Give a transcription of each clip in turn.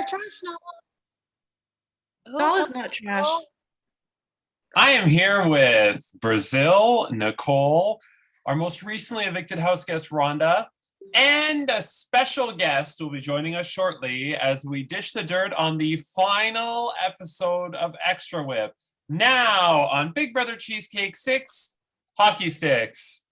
trash now. Doll is not trash. I am here with Brazil, Nicole, our most recently evicted house guest, Rhonda, and a special guest will be joining us shortly as we dish the dirt on the final episode of Extra Whip. Now on Big Brother Cheesecake 6, Hockey Sticks.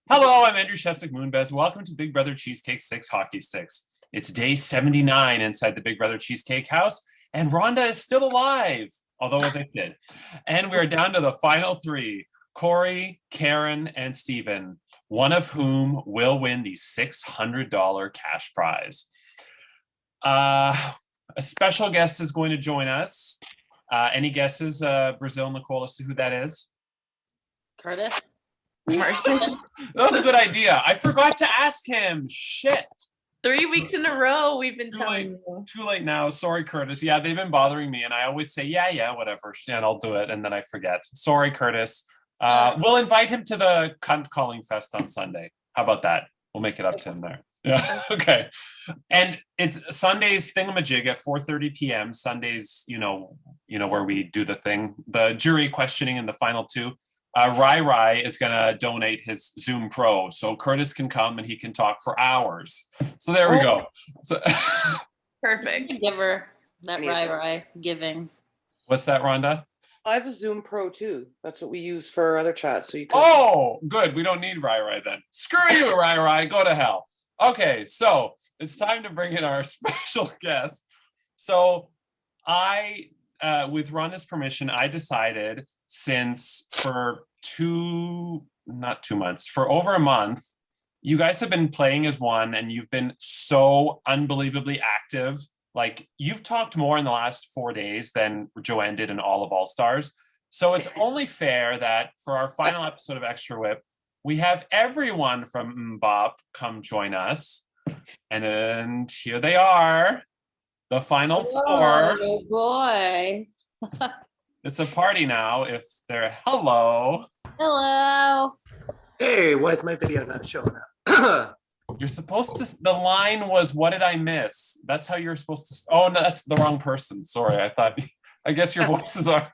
Hello, I'm Andrew Shesik Moonbez. Welcome to Big Brother Cheesecake 6 Hockey Sticks. It's day 79 inside the Big Brother Cheesecake house, and Rhonda is still alive, although evicted. And we're down to the final three, Corey, Karen, and Steven, one of whom will win the $600 cash prize. A special guest is going to join us. Any guesses, Brazil, Nicole, as to who that is? Curtis? Marcy. That was a good idea. I forgot to ask him. Shit. 3 weeks in a row we've been telling you. Too late now. Sorry, Curtis. Yeah, they've been bothering me, and I always say, yeah, whatever, and I'll do it, and then I forget. Sorry, Curtis. We'll invite him to the cunt calling fest on Sunday. How about that? We'll make it up to him there. Yeah. Okay. And it's Sunday's thingamajig at 4:30 p.m. Sundays, you know where we do the thing, the jury questioning in the final two. Rai is going to donate his Zoom Pro so Curtis can come and he can talk for hours. So there we go. So, Perfect. Giver, that Rai giving. What's that, Rhonda? I have a Zoom Pro too. That's what we use for other chats. So you can. Oh, good. We don't need Rai then. Screw you, Rai. Go to hell. Okay, so it's time to bring in our special guest. So I, with Rhonda's permission, I decided since for not 2 months, for over a month, you guys have been playing as one and you've been so unbelievably active. Like you've talked more in the last 4 days than Joanne did in all of All Stars. So it's only fair that for our final episode of Extra Whip, we have everyone from MmmBop come join us. And here they are, the final four. Oh boy. It's a party now if they're hello. Hello. Hey, why is my video not showing up? You're supposed to, the line was, what did I miss? That's how you're supposed to, oh no, that's the wrong person. Sorry, I guess your voices are.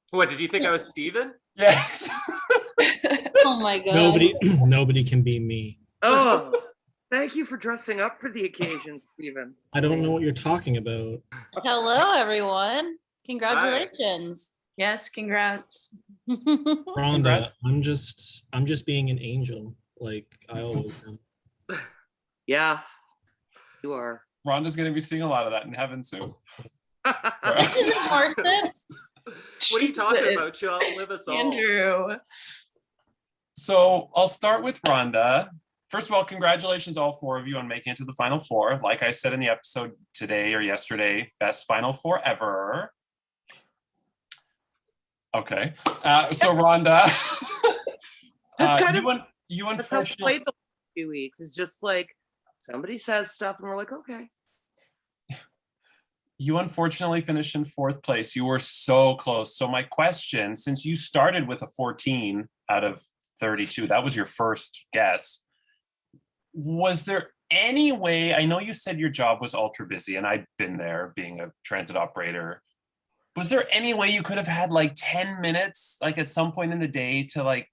What, did you think I was Steven? Yes. Oh my god. Nobody can be me. Oh, thank you for dressing up for the occasion, Steven. I don't know what you're talking about. Hello, everyone. Congratulations. Yes, congrats. Rhonda, I'm just being an angel, like I always am. Yeah, you are. Rhonda's going to be seeing a lot of that in heaven soon. This is important. What are you talking about? She'll outlive us all. Andrew. So I'll start with Rhonda. First of all, congratulations all four of you on making it to the final four. Like I said in the episode today or yesterday, best final four ever. Okay. So Rhonda, That's kind of you that's how we unfortunately played the last few weeks. It's just like somebody says stuff and we're like, okay. You unfortunately finished in fourth place. You were so close. So my question, since you started with a 14 out of 32, that was your first guess. Was there any way, I know you said your job was ultra busy and I've been there being a transit operator. Was there any way you could have had like 10 minutes, like at some point in the day to like.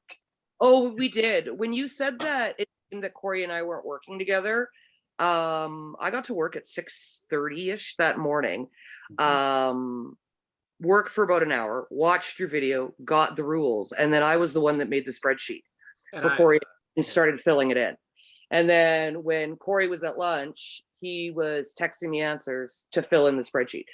Oh, we did. When you said that, it seemed that Corey and I weren't working together. I got to work at 6:30-ish that morning. Worked for about an hour, watched your video, got the rules, and then I was the one that made the spreadsheet for Corey and started filling it in. And then when Corey was at lunch, he was texting me answers to fill in the spreadsheet.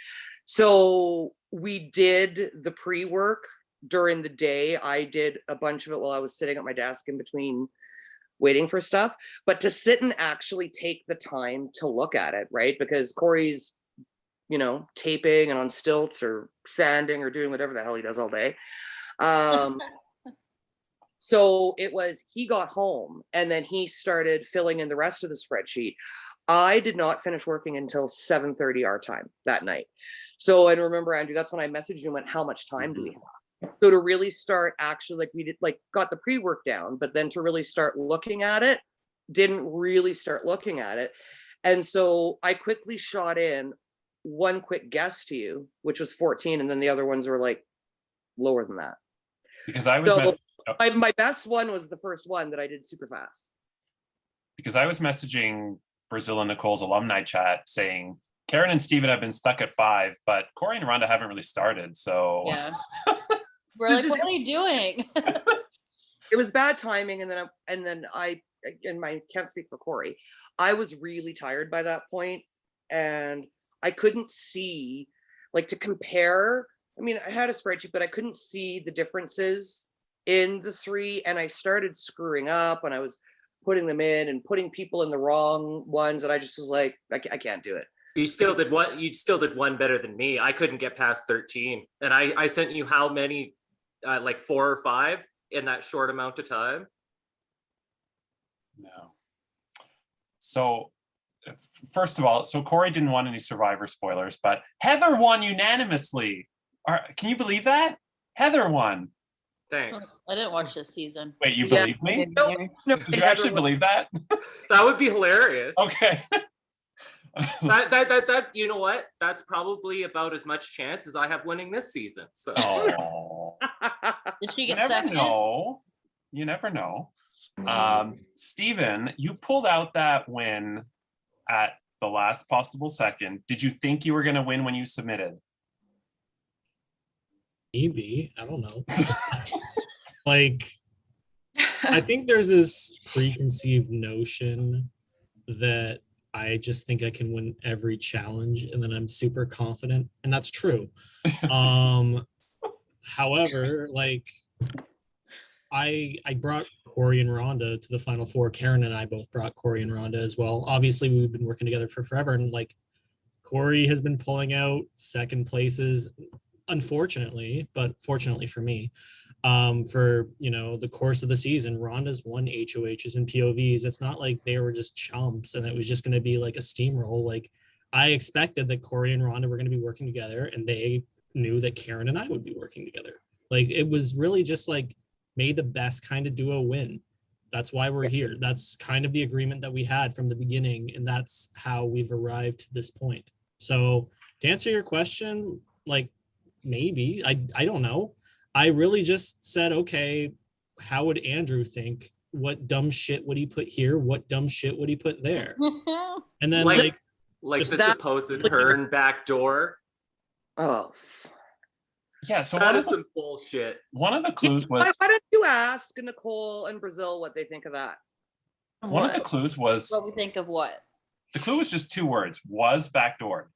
So we did the pre-work during the day. I did a bunch of it while I was sitting at my desk in between waiting for stuff, but to sit and actually take the time to look at it, right? Because Corey's, you know, taping and on stilts or sanding or doing whatever the hell he does all day. So it was, he got home and then he started filling in the rest of the spreadsheet. I did not finish working until 7:30 our time that night. So, and remember, Andrew, that's when I messaged you and went, how much time do we have? So to really start actually, like we did, like got the pre-work down, but then to really start looking at it, didn't really start looking at it. And so I quickly shot in one quick guess to you, which was 14. And then the other ones were like lower than that. Because I was So my best one was the first one that I did super fast. because I was messaging Brazil and Nicole's alumni chat saying Karen and Steven have been stuck at 5, but Corey and Rhonda haven't really started. So Yeah. We're like, what are you doing? It was bad timing. And then I can't speak for Corey. I was really tired by that point and I couldn't see, like, to compare. I mean, I had a spreadsheet, but I couldn't see the differences in the 3. And I started screwing up and I was putting them in and putting people in the wrong ones. And I just was like, I can't do it. You still did one. You still did one better than me. I couldn't get past 13, and I sent you how many, like 4 or 5 in that short amount of time. no. So first of all, so Corey didn't want any Survivor spoilers, but Heather won unanimously. Can you believe that? Heather won. Thanks. I didn't watch this season. Wait, you Yeah. believe me? No, Did you actually believe that? That would be hilarious. Okay. That you know what? That's probably about as much chance as I have winning this season. So Oh. Did she You get never second? know. You never know. Steven, you pulled out that win at the last possible second. Did you think you were going to win when you submitted? Maybe, I don't know. Like, I think there's this preconceived notion that I just think I can win every challenge and then I'm super confident, and that's true. However, like, I brought Corey and Rhonda to the Final Four. Karen and I both brought Corey and Rhonda as well. Obviously, we've been working together for forever, and like, Corey has been pulling out second places, unfortunately, but fortunately for me, for, you know, the course of the season. Rhonda's won HOHs and POVs. It's not like they were just chumps and it was just going to be like a steamroll. Like, I expected that Corey and Rhonda were going to be working together, and they knew that Karen and I would be working together. Like, it was really just like, may the best kind of duo win. That's why we're here. That's kind of the agreement that we had from the beginning, and that's how we've arrived to this point. So to answer your question, like, maybe, I don't know. I really just said, okay, how would Andrew think? What dumb shit would he put here? What dumb shit would he put there? And then like like the that- supposed Hearn back door. Oh, Yeah, so That is some bullshit. one of the clues was why don't you ask Nicole and Brazil what they think of that? one of the clues was What we think of what? the clue was just 2 words, was backdoored.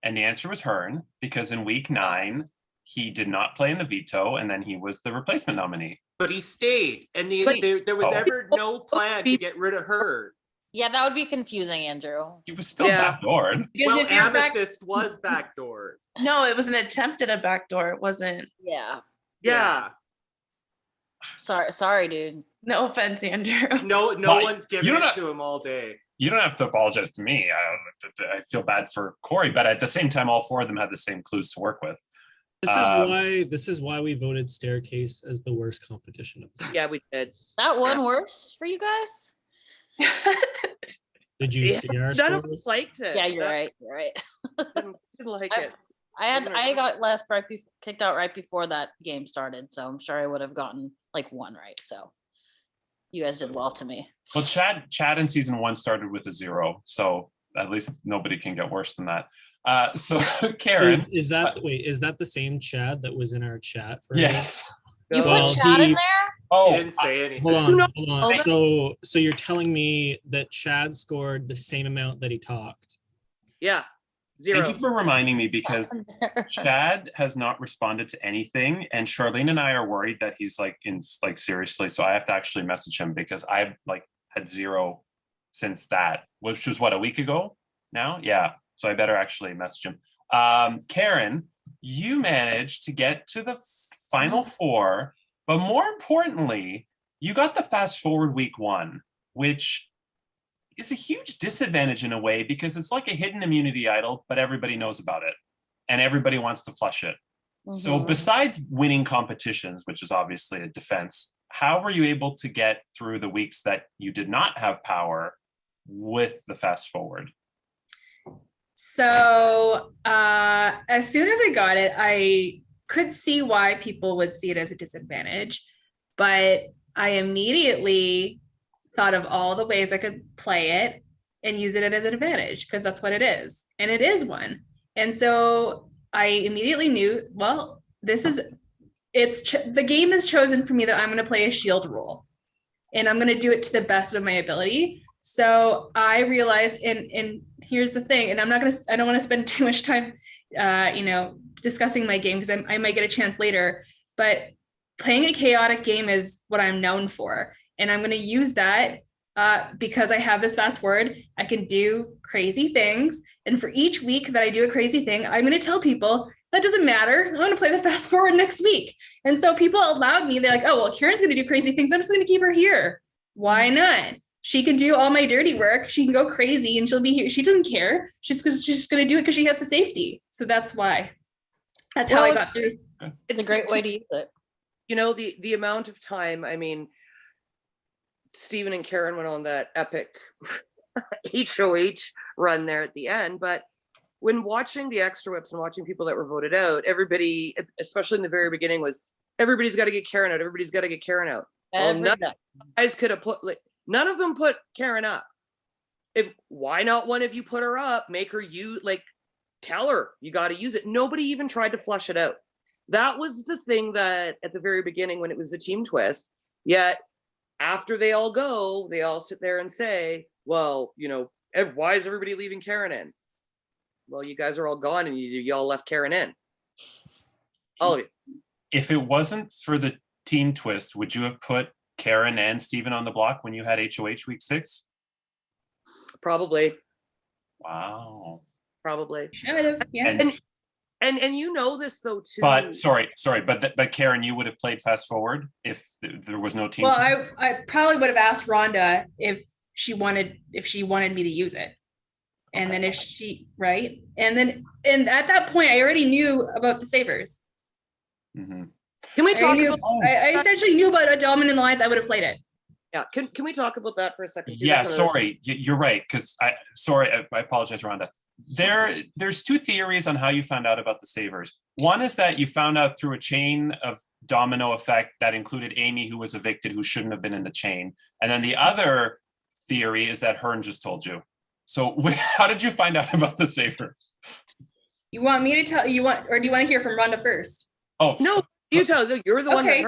And the answer was Hearn, because in week 9, he did not play in the veto, and then he was the replacement nominee. But he stayed, and But- there was Oh. ever no plan to get rid of her. Yeah, that would be confusing, Andrew. He was still Yeah. backdoored. Because Well, if you're back, Amethyst was backdoor. no, it was an attempt at a backdoor. It wasn't. Yeah. Yeah. Sorry, dude. No offense, Andrew. No But one's you giving don't it have- to him all day. You don't have to apologize to me. I feel bad for Corey, but at the same time, all 4 of them had the same clues to work with. this is why we voted Staircase as the worst competition of the season. Yeah, we did. That one worse for you guys? Did you Yeah. see our None of us scores? liked it. Yeah, you're That- right. You're right. Didn't like I- it. I got left kicked out right before that game started, so I'm sure I would have gotten like 1 right. So you guys did well to me. Well, Chad in season 1 started with a 0, so at least nobody can get worse than that. So Karen, Is that is that the same Chad that was in our chat for yes. You Well, put Chad in he- there? She Oh, didn't say anything. Hold on, No. hold on. So you're telling me that Chad scored the same amount that he talked? Yeah. thank 0. you for reminding me, because Chad has not responded to anything, and Charlene and I are worried that he's like seriously. So I have to actually message him, because I've like had 0 since that, which was what, a week ago now? Yeah. So I better actually message him. Karen, you managed to get to the final 4, but more importantly, you got the fast forward week 1, which is a huge disadvantage in a way because it's like a hidden immunity idol, but everybody knows about it and everybody wants to flush it. So besides winning competitions, which is obviously a defense, how were you able to get through the weeks that you did not have power with the fast forward? So as soon as I got it, I could see why people would see it as a disadvantage, but I immediately thought of all the ways I could play it and use it as an advantage, because that's what it is. And it is one. And so I immediately knew, well, the game is chosen for me that I'm going to play a shield role and I'm going to do it to the best of my ability. So I realized, and here's the thing, and I don't want to spend too much time, discussing my game because I might get a chance later, but playing a chaotic game is what I'm known for. And I'm going to use that because I have this fast forward. I can do crazy things. And for each week that I do a crazy thing, I'm going to tell people that doesn't matter. I'm going to play the fast forward next week. And so people allowed me. They're like, oh, well, Kieran's going to do crazy things. I'm just going to keep her here. Why not? She can do all my dirty work. She can go crazy and she'll be here. She doesn't care. She's just going to do it because she has the safety. So that's why. That's how I got through. It's a great way to use it. You know, the amount of time, I mean, Stephen and Karen went on that epic HOH run there at the end, but when watching the extra whips and watching people that were voted out, everybody, especially in the very beginning, was everybody's got to get Karen out. Everybody's got to get Karen out. Well, none of them put Karen up. Why not one of you put her up? Make her tell her you got to use it. Nobody even tried to flush it out. That was the thing that at the very beginning when it was the team twist, yet after they all go, they all sit there and say, well, why is everybody leaving Karen in? Well, you guys are all gone and you all left Karen in. All of you. If it wasn't for the team twist, would you have put Karen and Stephen on the block when you had HOH week 6? Probably. Wow. Probably. Yeah. And you know this though too. But sorry, but Karen, you would have played fast forward if there was no team. Well, I probably would have asked Rhonda if she wanted me to use it. And then if she, right. And at that point, I already knew about the savers. Mm-hmm. Can we talk I essentially knew about a dominant alliance. I would have played it. Yeah. Can we talk about that for a second? Yeah, sorry. You're right. Because I apologize, Rhonda. There's 2 theories on how you found out about the savers. One is that you found out through a chain of domino effect that included Amy, who was evicted, who shouldn't have been in the chain. And then the other theory is that Hearn just told you. So how did you find out about the savers? You want me to tell or do you want to hear from Rhonda first? Oh no, you tell. You're the one. Okay,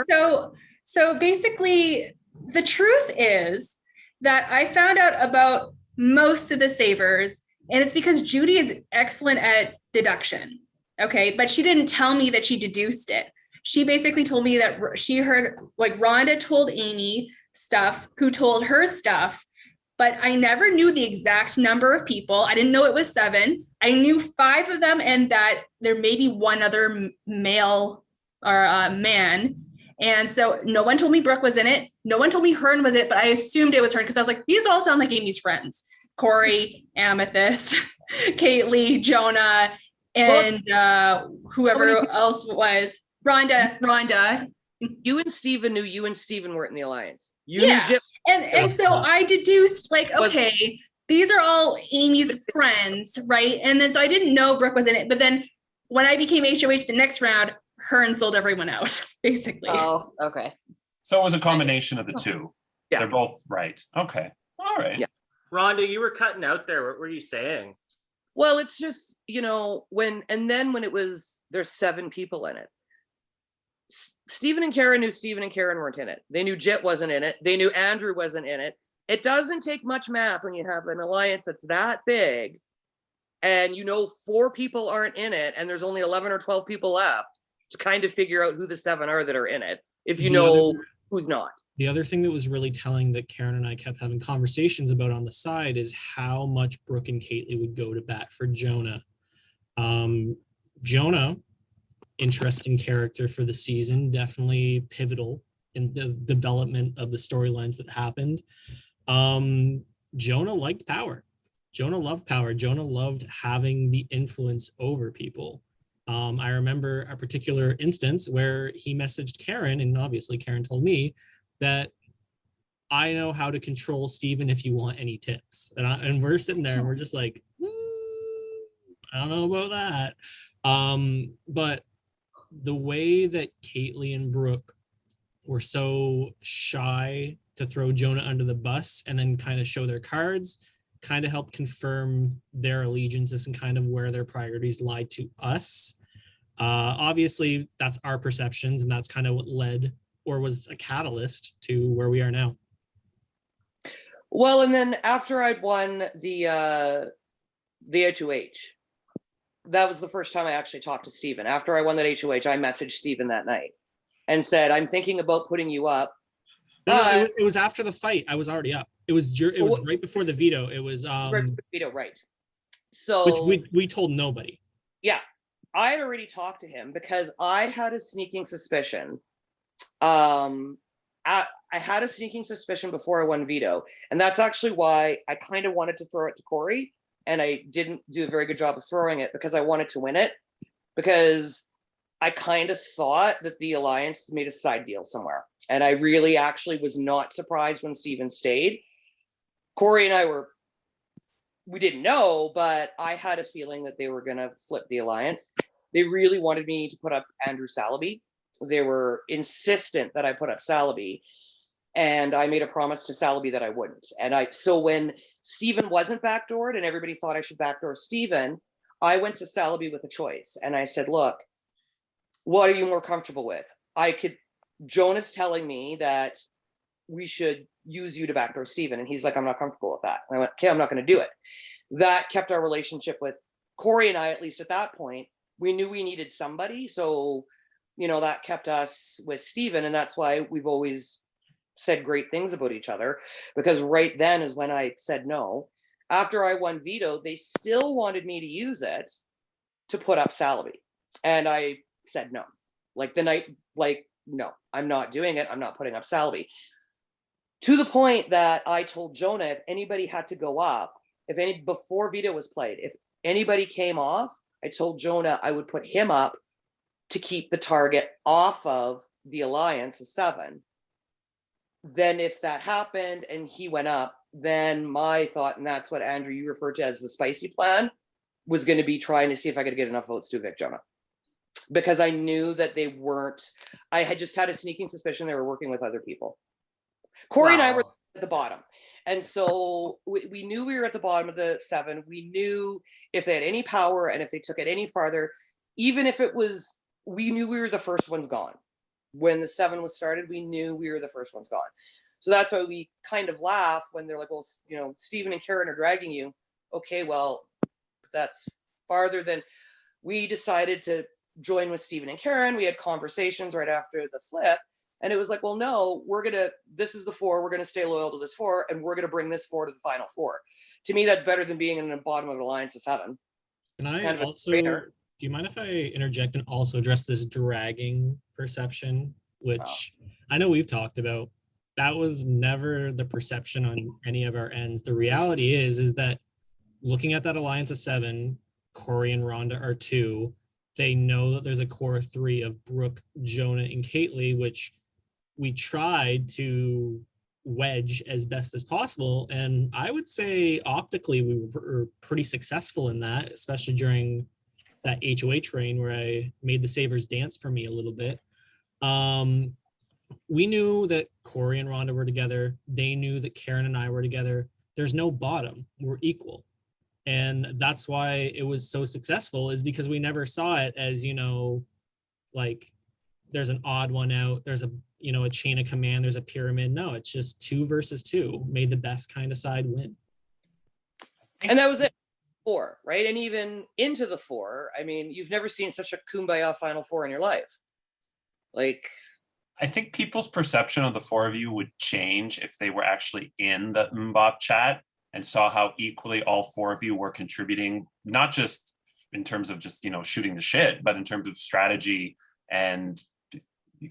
so basically, the truth is that I found out about most of the savers, and it's because Judy is excellent at deduction. Okay, but she didn't tell me that she deduced it. She basically told me that she heard Rhonda told Amy stuff, who told her stuff. But I never knew the exact number of people. I didn't know it was 7. I knew 5 of them and that there may be one other male or man. And so no one told me Brooke was in it. No one told me Hearn was it, but I assumed it was Hearn because I was like, these all sound like Amy's friends. Corey, Amethyst, Kaylee, Jonah, and whoever else was. Rhonda. You and Stephen knew you and Stephen weren't in the alliance. You knew Jim. And so I deduced okay, these are all Amy's friends, right? And then so I didn't know Brooke was in it. But then when I became HOH the next round, Hearn sold everyone out, basically. Oh, okay. So it was a combination of the 2. Yeah. They're both right. Okay. All right. Yeah. Rhonda, you were cutting out there. What were you saying? Well, it's just, when it was, there's 7 people in it. Stephen and Karen knew Stephen and Karen weren't in it. They knew Jet wasn't in it. They knew Andrew wasn't in it. It doesn't take much math when you have an alliance that's that big and 4 people aren't in it and there's only 11 or 12 people left to kind of figure out who the 7 are that are in it. If you know who's not. The other thing that was really telling that Karen and I kept having conversations about on the side is how much Brooke and Kaitley would go to bat for Jonah. Jonah, interesting character for the season, definitely pivotal in the development of the storylines that happened. Jonah liked power. Jonah loved power. Jonah loved having the influence over people. I remember a particular instance where he messaged Karen, and obviously Karen told me that I know how to control Steven if you want any tips. And we're sitting there and we're just like, I don't know about that. But the way that Kaitley and Brooke were so shy to throw Jonah under the bus and then kind of show their cards kind of helped confirm their allegiances and kind of where their priorities lied to us. Obviously, that's our perceptions, and that's kind of what led or was a catalyst to where we are now. Well, and then after I'd won the HOH, that was the first time I actually talked to Steven. After I won that HOH, I messaged Steven that night and said, I'm thinking about putting you up. No, it was after the fight. I was already up. It was right before the veto. It was right before the veto, right. So which we told nobody. Yeah. I had already talked to him because I had a sneaking suspicion. I had a sneaking suspicion before I won veto, and that's actually why I kind of wanted to throw it to Corey, and I didn't do a very good job of throwing it because I wanted to win it, because I kind of thought that the Alliance made a side deal somewhere, and I really actually was not surprised when Steven stayed. Corey and I we didn't know, but I had a feeling that they were going to flip the Alliance. They really wanted me to put up Andrew Salaby. They were insistent that I put up Salaby, and I made a promise to Salaby that I wouldn't. So when Steven wasn't backdoored and everybody thought I should backdoor Steven, I went to Salaby with a choice. And I said, look, what are you more comfortable with? Jonah's telling me that we should use you to backdoor Steven. And he's like, I'm not comfortable with that. And I went, okay, I'm not going to do it. That kept our relationship with Corey and I, at least at that point. We knew we needed somebody. So, that kept us with Steven. And that's why we've always said great things about each other, because right then is when I said no. After I won veto, they still wanted me to use it to put up Salaby. And I said no. No, I'm not doing it. I'm not putting up Salaby. To the point that I told Jonah, if anybody had to go up, before veto was played, if anybody came off, I told Jonah I would put him up to keep the target off of the Alliance of 7. Then if that happened and he went up, then my thought, and that's what Andrew, you referred to as the spicy plan, was going to be trying to see if I could get enough votes to evict Jonah. Because I knew that I had just had a sneaking suspicion they were working with other people. Corey and I were at the bottom. And so we knew we were at the bottom of the 7. We knew if they had any power and if they took it any farther, even if we knew we were the first ones gone. When the 7 was started, we knew we were the first ones gone. So that's why we kind of laugh when they're like, well, Steven and Karen are dragging you. Okay, well, that's farther than we decided to join with Steven and Karen. We had conversations right after the flip. And it was like, well, no, this is the 4. We're going to stay loyal to this 4. And we're going to bring this 4 to the final 4. To me, that's better than being in the bottom of an Alliance of 7. Can I also, do you mind if I interject and also address this dragging perception, which I know we've talked about? That was never the perception on any of our ends. The reality is that looking at that Alliance of 7, Corey and Rhonda are 2. They know that there's a core 3 of Brooke, Jonah, and Kaitley, which we tried to wedge as best as possible. And I would say optically we were pretty successful in that, especially during that HOH reign where I made the Savers dance for me a little bit. We knew that Corey and Rhonda were together. They knew that Karen and I were together. There's no bottom. We're equal. And that's why it was so successful, is because we never saw it as, like there's an odd one out. There's a chain of command. There's a pyramid. No, it's just 2 versus 2. Made the best kind of side win. And that was it. 4, right? And even into the 4, I mean, you've never seen such a kumbaya Final 4 in your life. Like, I think people's perception of the four of you would change if they were actually in the MmmBop chat and saw how equally all four of you were contributing, not just in terms of just, shooting the shit, but in terms of strategy and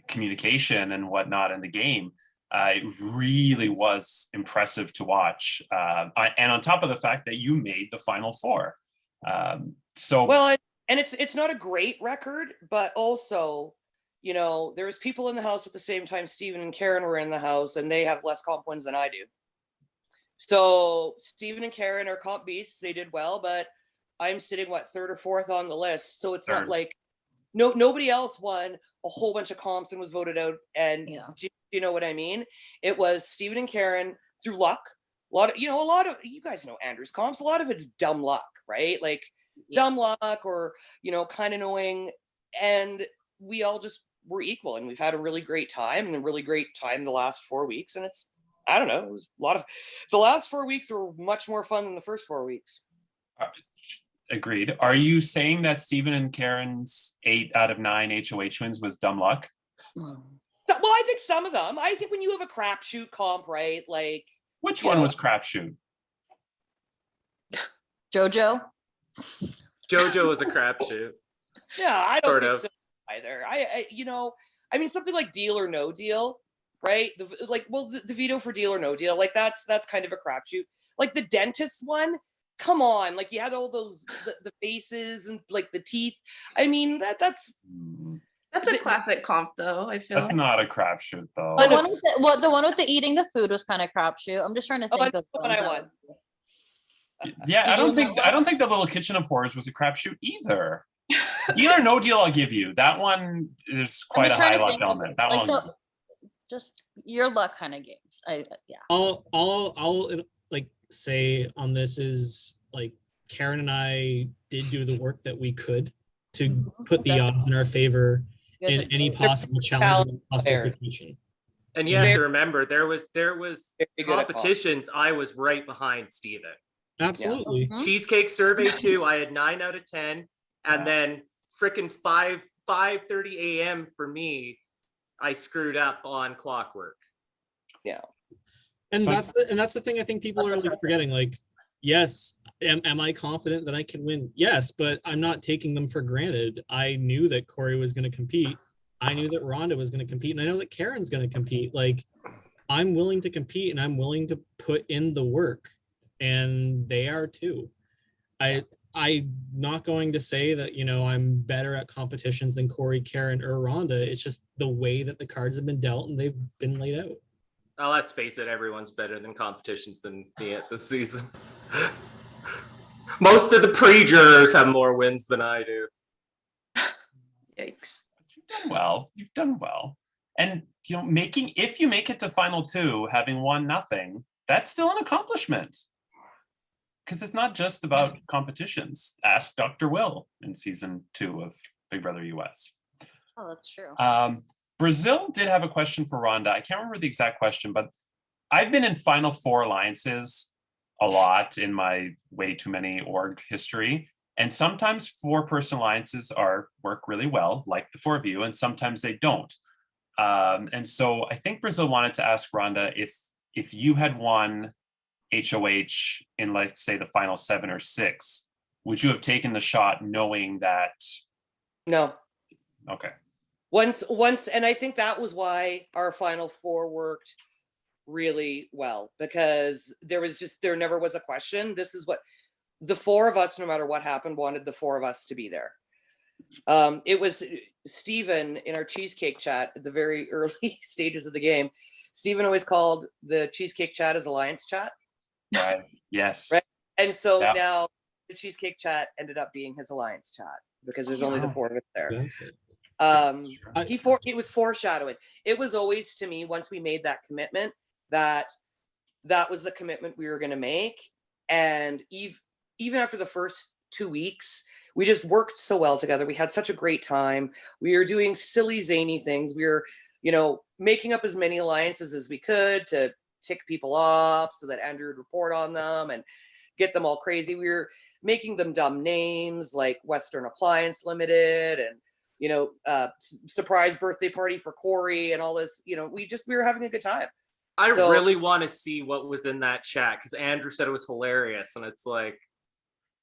communication and whatnot in the game. It really was impressive to watch. And on top of the fact that you made the final four. Well, and it's not a great record, but also, there was people in the house at the same time Stephen and Karen were in the house, and they have less comp wins than I do. So Stephen and Karen are comp beasts. They did well, but I'm sitting, third or fourth on the list. So it's not like nobody else won a whole bunch of comps and was voted out. And do you know what I mean? It was Stephen and Karen through luck. A lot of you guys know Andrew's comps. A lot of it's dumb luck, right? Like dumb luck or, kind of knowing. And we all just were equal, and we've had a really great time and a really great time the last 4 weeks. And I don't know, it was the last 4 weeks were much more fun than the first 4 weeks. Agreed. Are you saying that Stephen and Karen's 8 out of 9 HOH wins was dumb luck? Well, I think some of them. I think when you have a crapshoot comp, right? Like, which one was crapshoot? Jojo. Jojo was a crapshoot. Yeah, I don't think so either. I mean, something like Deal or No Deal, right? The veto for Deal or No Deal, like that's kind of a crapshoot. Like the dentist one, come on, like you had all those the faces and like the teeth. I mean, that's a classic comp, though. I feel that's not a crapshoot, though. The one with the eating the food was kind of crapshoot. I'm just trying to think of what I want. Yeah, I don't think the Little Kitchen of Horrors was a crapshoot either. Deal or No Deal, I'll give you. That one is quite a high luck element. That one, just your luck kind of games. I'll like say on this is like Karen and I did do the work that we could to put the odds in our favor in any possible challenge and possible situation. And you have to remember, there was competitions. I was right behind Steven. Absolutely. Yeah. Cheesecake survey 2, I had 9 out of 10, and then freaking 5:30 a.m. for me, I screwed up on clockwork. Yeah. And that's the thing I think people are like forgetting. Like, yes, am I confident that I can win? Yes, but I'm not taking them for granted. I knew that Corey was going to compete. I knew that Rhonda was going to compete, and I know that Karen's going to compete. Like, I'm willing to compete, and I'm willing to put in the work, and they are too. I'm not going to say that, I'm better at competitions than Corey, Karen, or Rhonda. It's just the way that the cards have been dealt and they've been laid out. Oh, let's face it, everyone's better than competitions than me at this season. Most of the pre-jurors have more wins than I do. Yikes. You've done well. You've done well. And, if you make it to final 2, having won nothing, that's still an accomplishment. Because it's not just about competitions. Ask Dr. Will in season 2 of Big Brother US. Oh, that's true. Brazil did have a question for Rhonda. I can't remember the exact question, but I've been in final 4 alliances a lot in my way too many org history. And sometimes 4-person alliances work really well, like the 4 of you, and sometimes they don't. And so I think Brazil wanted to ask Rhonda if you had won HOH in, like, say, the final 7 or 6, would you have taken the shot knowing that? No. Okay. Once, and I think that was why our final 4 worked really well, because there never was a question. This is what the 4 of us, no matter what happened, wanted the 4 of us to be there. It was Stephen in our Cheesecake chat at the very early stages of the game. Stephen always called the Cheesecake chat as Alliance chat. Right. Yes. Right. And so now the Cheesecake chat ended up being his Alliance chat because there's only the 4 of us there. He was foreshadowing. It was always, to me, once we made that commitment, that was the commitment we were going to make. And even after the first 2 weeks, we just worked so well together. We had such a great time. We were doing silly, zany things. We were, making up as many alliances as we could to tick people off so that Andrew would report on them and get them all crazy. We were making them dumb names like Western Appliance Limited and surprise birthday party for Corey and all this. We were having a good time. I really want to see what was in that chat because Andrew said it was hilarious, and it's like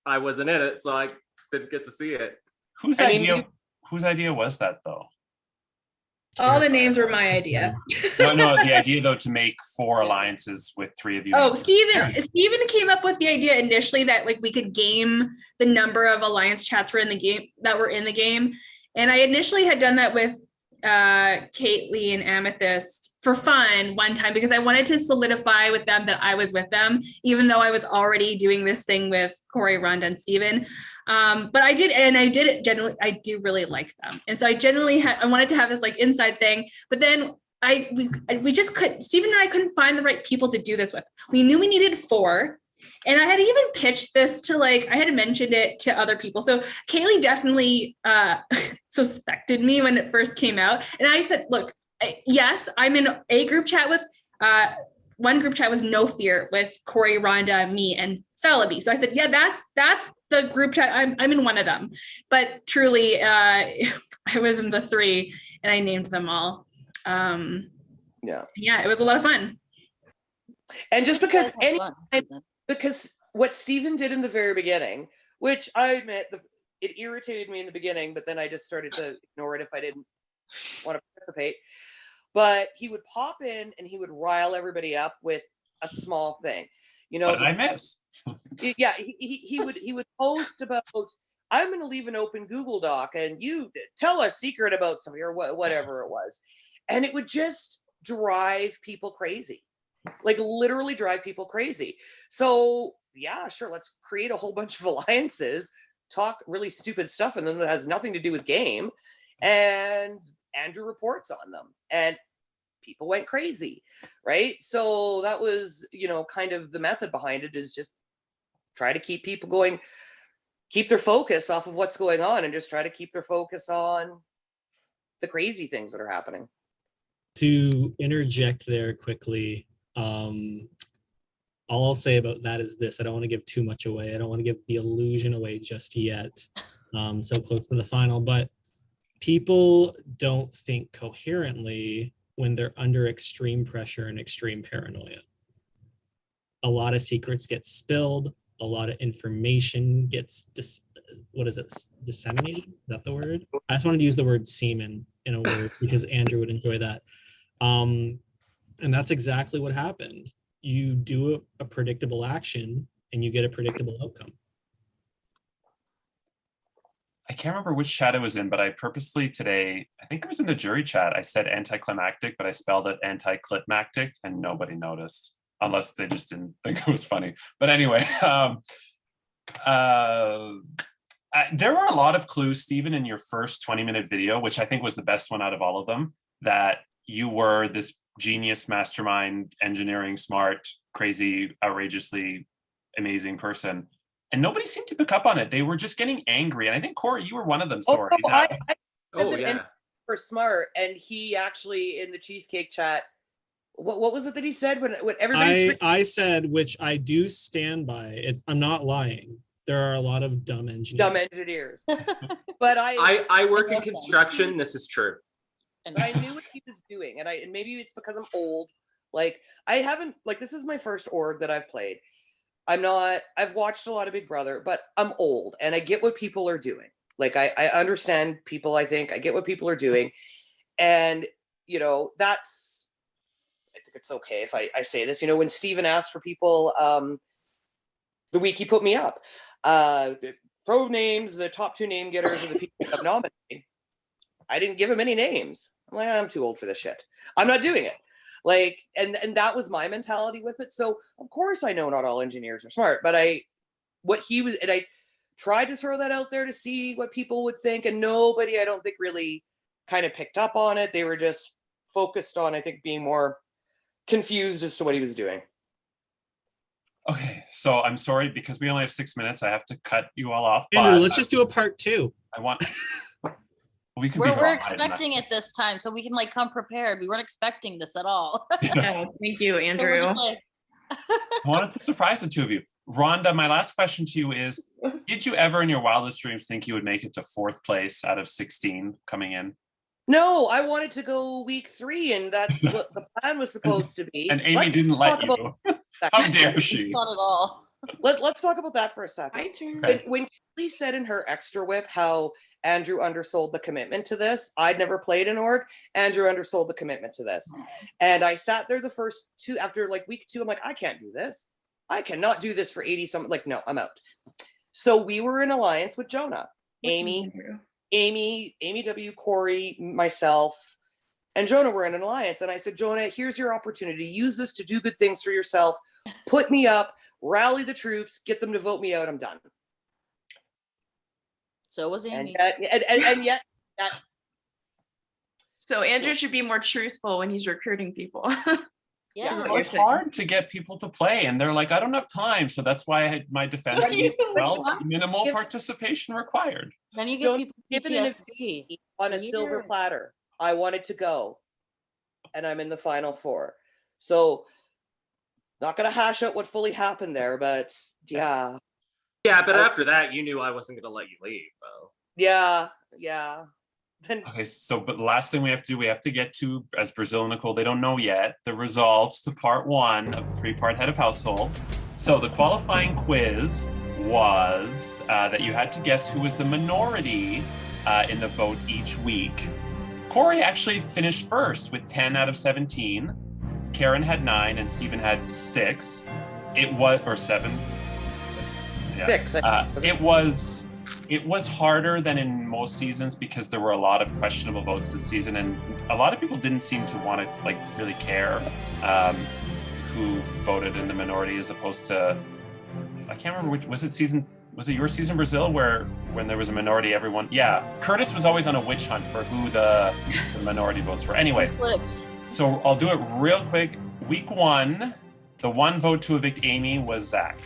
I wasn't in it, so I didn't get to see it. Whose idea was that though? All the names were my idea. No, the idea though to make 4 alliances with 3 of you. Oh, Steven came up with the idea initially that like we could game the number of alliance chats were in the game. And I initially had done that with Kaylee and Amethyst for fun one time because I wanted to solidify with them that I was with them, even though I was already doing this thing with Corey, Rhonda, and Steven. But I did it generally. I do really like them. And so I wanted to have this like inside thing, but then we just couldn't, Steven and I couldn't find the right people to do this with. We knew we needed 4. And I had even pitched this to I had mentioned it to other people. So Kaylee definitely suspected me when it first came out. And I said, look, yes, I'm in a group chat with, one group chat was No Fear with Corey, Rhonda, me, and Celebi. So I said, yeah, that's the group chat. I'm in one of them. But truly, I was in the 3 and I named them all. Yeah, it was a lot of fun. And just because because what Steven did in the very beginning, which I admit it irritated me in the beginning, but then I just started to ignore it if I didn't want to participate. But he would pop in and he would rile everybody up with a small thing. What did I miss? Yeah, he would post about, I'm going to leave an open Google Doc and you tell a secret about something or whatever it was. And it would just drive people crazy. Like literally drive people crazy. So yeah, sure, let's create a whole bunch of alliances, talk really stupid stuff, and then that has nothing to do with game. And Andrew reports on them, and people went crazy, right? So that was, kind of the method behind it, is just try to keep people going, keep their focus off of what's going on, and just try to keep their focus on the crazy things that are happening. To interject there quickly, all I'll say about that is this: I don't want to give too much away. I don't want to give the illusion away just yet. So close to the final, but people don't think coherently when they're under extreme pressure and extreme paranoia. A lot of secrets get spilled. A lot of information gets disseminated? Is that the word? I just wanted to use the word semen in a word because Andrew would enjoy that. And that's exactly what happened. You do a predictable action and you get a predictable outcome. I can't remember which chat it was in, but I purposely today, I think it was in the jury chat, I said anticlimactic, but I spelled it anticlimactic and nobody noticed, unless they just didn't think it was funny. But anyway, there were a lot of clues, Stephen, in your first 20-minute video, which I think was the best one out of all of them, that you were this genius, mastermind, engineering, smart, crazy, outrageously amazing person. And nobody seemed to pick up on it. They were just getting angry. And I think, Corey, you were one of them. Sorry. For smart. And he actually, in the Cheesecake chat, what was it that he said when everybody? I said, which I do stand by. I'm not lying. There are a lot of dumb engineers. But I work in construction. This is true. And I knew what he was doing. And maybe it's because I'm old. This is my first org that I've played. I've watched a lot of Big Brother, but I'm old and I get what people are doing. I understand people, I think. I get what people are doing. And, I think it's okay if I say this. When Steven asked for people the week he put me up, pro names, the top 2 name getters are the people I've nominated. I didn't give him any names. I'm like, I'm too old for this shit. I'm not doing it. And that was my mentality with it. So of course I know not all engineers are smart, but I tried to throw that out there to see what people would think, and nobody, I don't think, really kind of picked up on it. They were just focused on, I think, being more confused as to what he was doing. Okay, so I'm sorry, because we only have 6 minutes, I have to cut you all off. Andrew, let's just do a part 2. We're expecting it this time, so we can come prepared. We weren't expecting this at all. Yeah, thank you, Andrew. I wanted to surprise the two of you. Rhonda, my last question to you is, Did you ever in your wildest dreams think you would make it to 4th place out of 16 coming in? No, I wanted to go week 3, and that's what the plan was supposed to be. And Amy Let's didn't let talk about you. that. How dare she? Not at all. Let's talk about that for a second. My turn. Okay. When Kelly said in her extra whip how Andrew undersold the commitment to this, I'd never played an org. Andrew undersold the commitment to this. And I sat there the first 2, after like week 2, I'm like, I can't do this. I cannot do this for 80 something. Like, no, I'm out. So we were in alliance with Jonah, Amy W, Corey, myself, and Jonah were in an alliance. And I said, Jonah, here's your opportunity. Use this to do good things for yourself. Put me up, rally the troops, get them to vote me out. I'm done. So was And Amy. yet, So Andrew should be more truthful when he's recruiting people. Yeah. Well, Well, it's hard to get people to play, and they're like, I don't have time. So that's why I had my defense What do you is, think well, about- minimal participation required. Then you Don't give people give it an PTSD. on a Weird. silver platter. I wanted to go, and I'm in the final 4. So not going to hash out what fully happened there, but yeah. Yeah, but after that, you knew I wasn't gonna let you leave, though. Yeah. Then Okay, so but the last thing we have to get to, as Brazil and Nicole, they don't know yet, the results to part 1 of the 3-part head of household. So the qualifying quiz was that you had to guess who was the minority in the vote each week. Corey actually finished first with 10 out of 17. Karen had 9 and Stephen had 6. It was, or 7. Yeah. 6. It was harder than in most seasons because there were a lot of questionable votes this season, and a lot of people didn't seem to want to like really care who voted in the minority, as opposed to, I can't remember which was it your season, Brazil, where when there was a minority, everyone, yeah, Curtis was always on a witch hunt for who the minority votes were. Anyway, Flipped. so I'll do it real quick. Week 1, the 1 vote to evict Amy was Zach.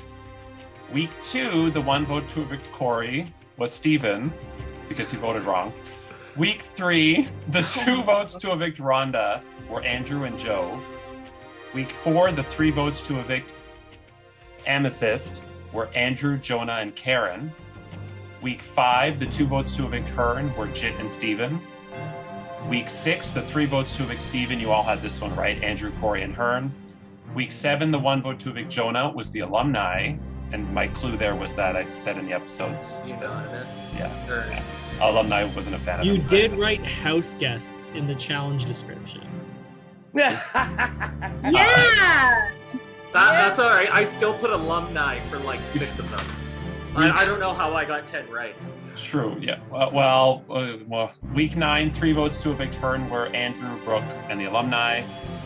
Week 2, the 1 vote to evict Corey was Steven, because he voted wrong. Week 3, the 2 votes to evict Rhonda were Andrew and Joe. Week 4, the 3 votes to evict Amethyst were Andrew, Jonah, and Karen. Week 5, the 2 votes to evict Hearn were Jit and Steven. Week 6, the 3 votes to evict Steven, you all had this one right, Andrew, Corey, and Hearn. Week 7, the 1 vote to evict Jonah was the alumni. And my clue there was that I said in the episodes. Unanimous. Yeah. Or- Alumni wasn't a fan of You him. did write house guests in the challenge description. Yeah. That's all right. I still put alumni for like 6 of them. I don't know how I got 10 right. True, yeah. Well, week 9, 3 votes to evict Hearn were Andrew, Brooke, and the alumni.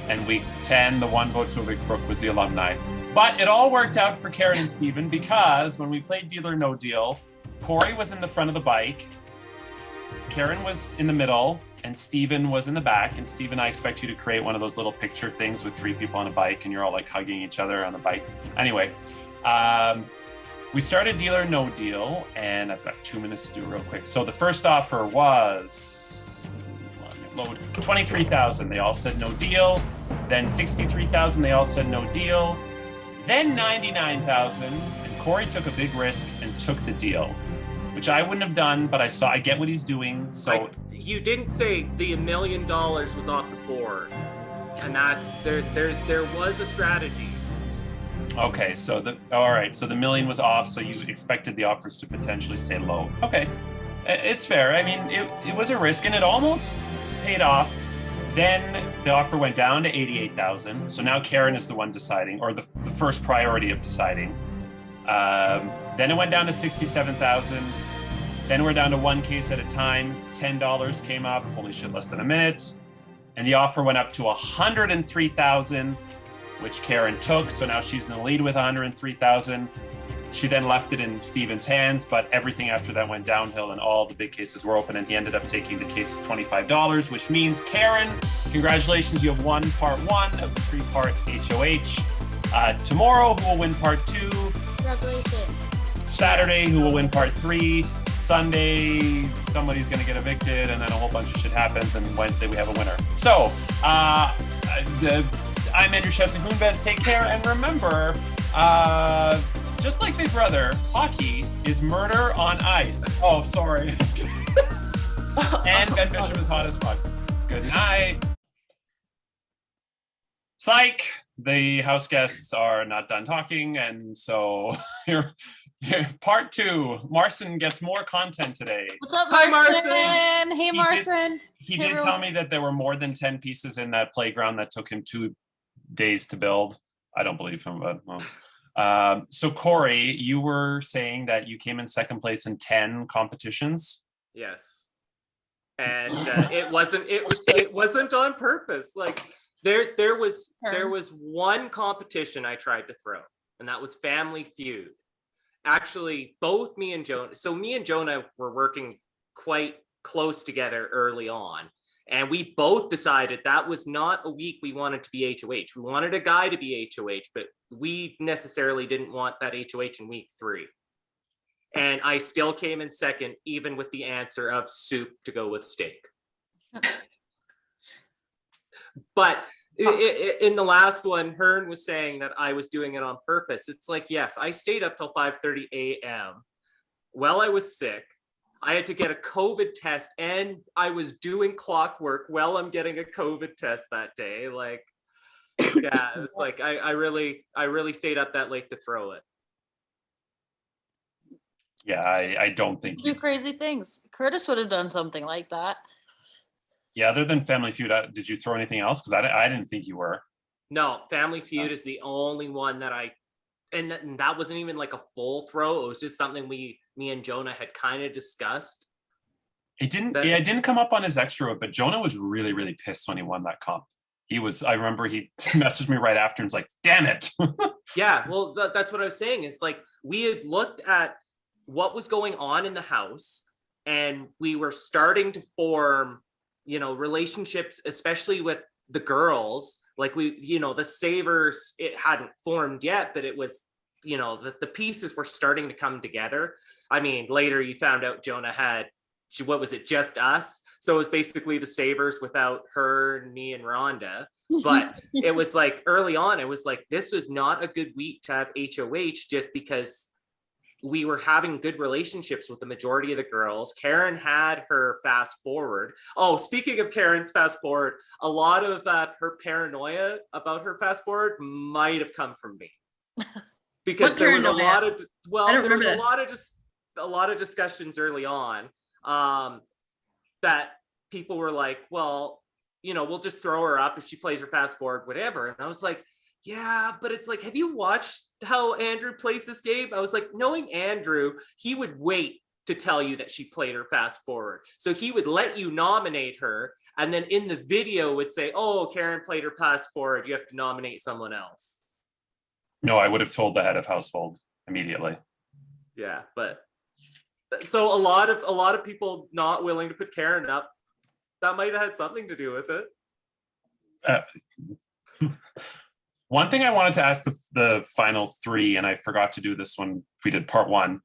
And week 10, the 1 vote to evict Brooke was the alumni. But it all worked out for Karen and Steven, because when we played Deal or No Deal, Corey was in the front of the bike, Karen was in the middle, and Steven was in the back. And Steven, I expect you to create one of those little picture things with 3 people on a bike, and you're all like hugging each other on the bike. Anyway, we started Deal or No Deal, and I've got 2 minutes to do it real quick. So the first offer was 23,000. They all said no deal. Then 63,000. They all said no deal. Then 99,000. And Corey took a big risk and took the deal, which I wouldn't have done, but I get what he's doing. So You didn't say the $1 million was off the board, and that's there was a strategy. okay, so all right, so the million was off, so you expected the offers to potentially stay low. Okay, it's fair. I mean, it was a risk, and it almost paid off. Then the offer went down to 88,000. So now Karen is the one deciding, or the first priority of deciding. Then it went down to 67,000. Then we're down to 1 case at a time. $10 came up. Holy shit, less than a minute. And the offer went up to 103,000, which Karen took. So now she's in the lead with 103,000. She then left it in Steven's hands, but everything after that went downhill and all the big cases were open, and he ended up taking the case of $25, which means, Karen, congratulations, you have won part 1 of the 3-part HOH. Tomorrow, who will win part 2? Congratulations. Saturday, who will win part 3? Sunday, somebody's going to get evicted, and then a whole bunch of shit happens, and Wednesday we have a winner. So, I'm Andrew Shevsik Moonbez. Take care, and remember, just like Big Brother, hockey is murder on ice. Oh, sorry. And Ben Bishop is hot as fuck. Good night. Psych. The house guests are not done talking, and so here, part 2. Marcin gets more content today. What's up, Hi, Marcin? Marcin. Hey, Marcin. He Hey, did tell everyone. me that there were more than 10 pieces in that playground that took him 2 days to build. I don't believe him, but well. So Corey, you were saying that you came in second place in 10 competitions. Yes. And it wasn't on purpose. Like there was one competition I tried to throw, and that was Family Feud. Actually, both me and Jonah were working quite close together early on, and we both decided that was not a week we wanted to be HOH. We wanted a guy to be HOH, but we necessarily didn't want that HOH in week 3. And I still came in second, even with the answer of soup to go with steak. But in the last one, Hearn was saying that I was doing it on purpose. It's like, yes, I stayed up till 5:30 a.m. while I was sick. I had to get a COVID test, and I was doing clockwork while I'm getting a COVID test that day. Like, yeah, it's like I really stayed up that late to throw it. Yeah, I don't think Do crazy things. Curtis would have done something like that. Yeah, other than Family Feud, did you throw anything else? Because I didn't think you were. No, Family Feud is the only one that and that wasn't even like a full throw. It was just something me and Jonah had kind of discussed. It didn't come up on his extra, but Jonah was really, really pissed when he won that comp. I remember he messaged me right after and was like, damn it. Yeah, well, that's what I was saying is like, we had looked at what was going on in the house, and we were starting to form, relationships, especially with the girls. Like the Savers, it hadn't formed yet, but it was, the pieces were starting to come together. I mean, later you found out Jonah had, what was it, just us? So it was basically the Savers without her, me, and Rhonda. But it was like early on, it was like, this was not a good week to have HOH, just because we were having good relationships with the majority of the girls. Karen had her fast forward. Oh, speaking of Karen's fast forward, a lot of her paranoia about her fast forward might have come from me, because there was a lot of discussions early on that people were like, well, we'll just throw her up if she plays her fast forward, whatever. And I was like, yeah, but it's like, have you watched how Andrew plays this game? I was like, knowing Andrew, he would wait to tell you that she played her fast forward. So he would let you nominate her, and then in the video would say, oh, Karen played her fast forward, you have to nominate someone else. No, I would have told the head of household immediately. Yeah, but so a lot of people not willing to put Karen up, that might have had something to do with it. One thing I wanted to ask the final 3, and I forgot to do this when we did part 1,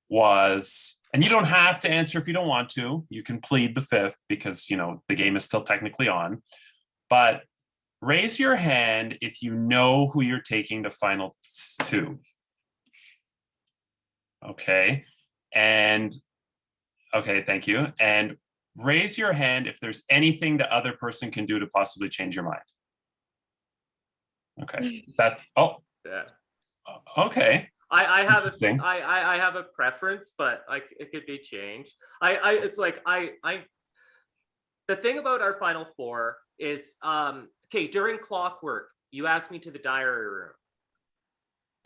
was, and you don't have to answer if you don't want to, you can plead the 5th because, the game is still technically on, but raise your hand if you know who you're taking to final 2. Okay. And, okay, thank you. And raise your hand if there's anything the other person can do to possibly change your mind. Okay, Yeah. Okay. I have a preference, but it could be changed. It's like the thing about our final 4 is okay, during clockwork, you asked me to the diary room,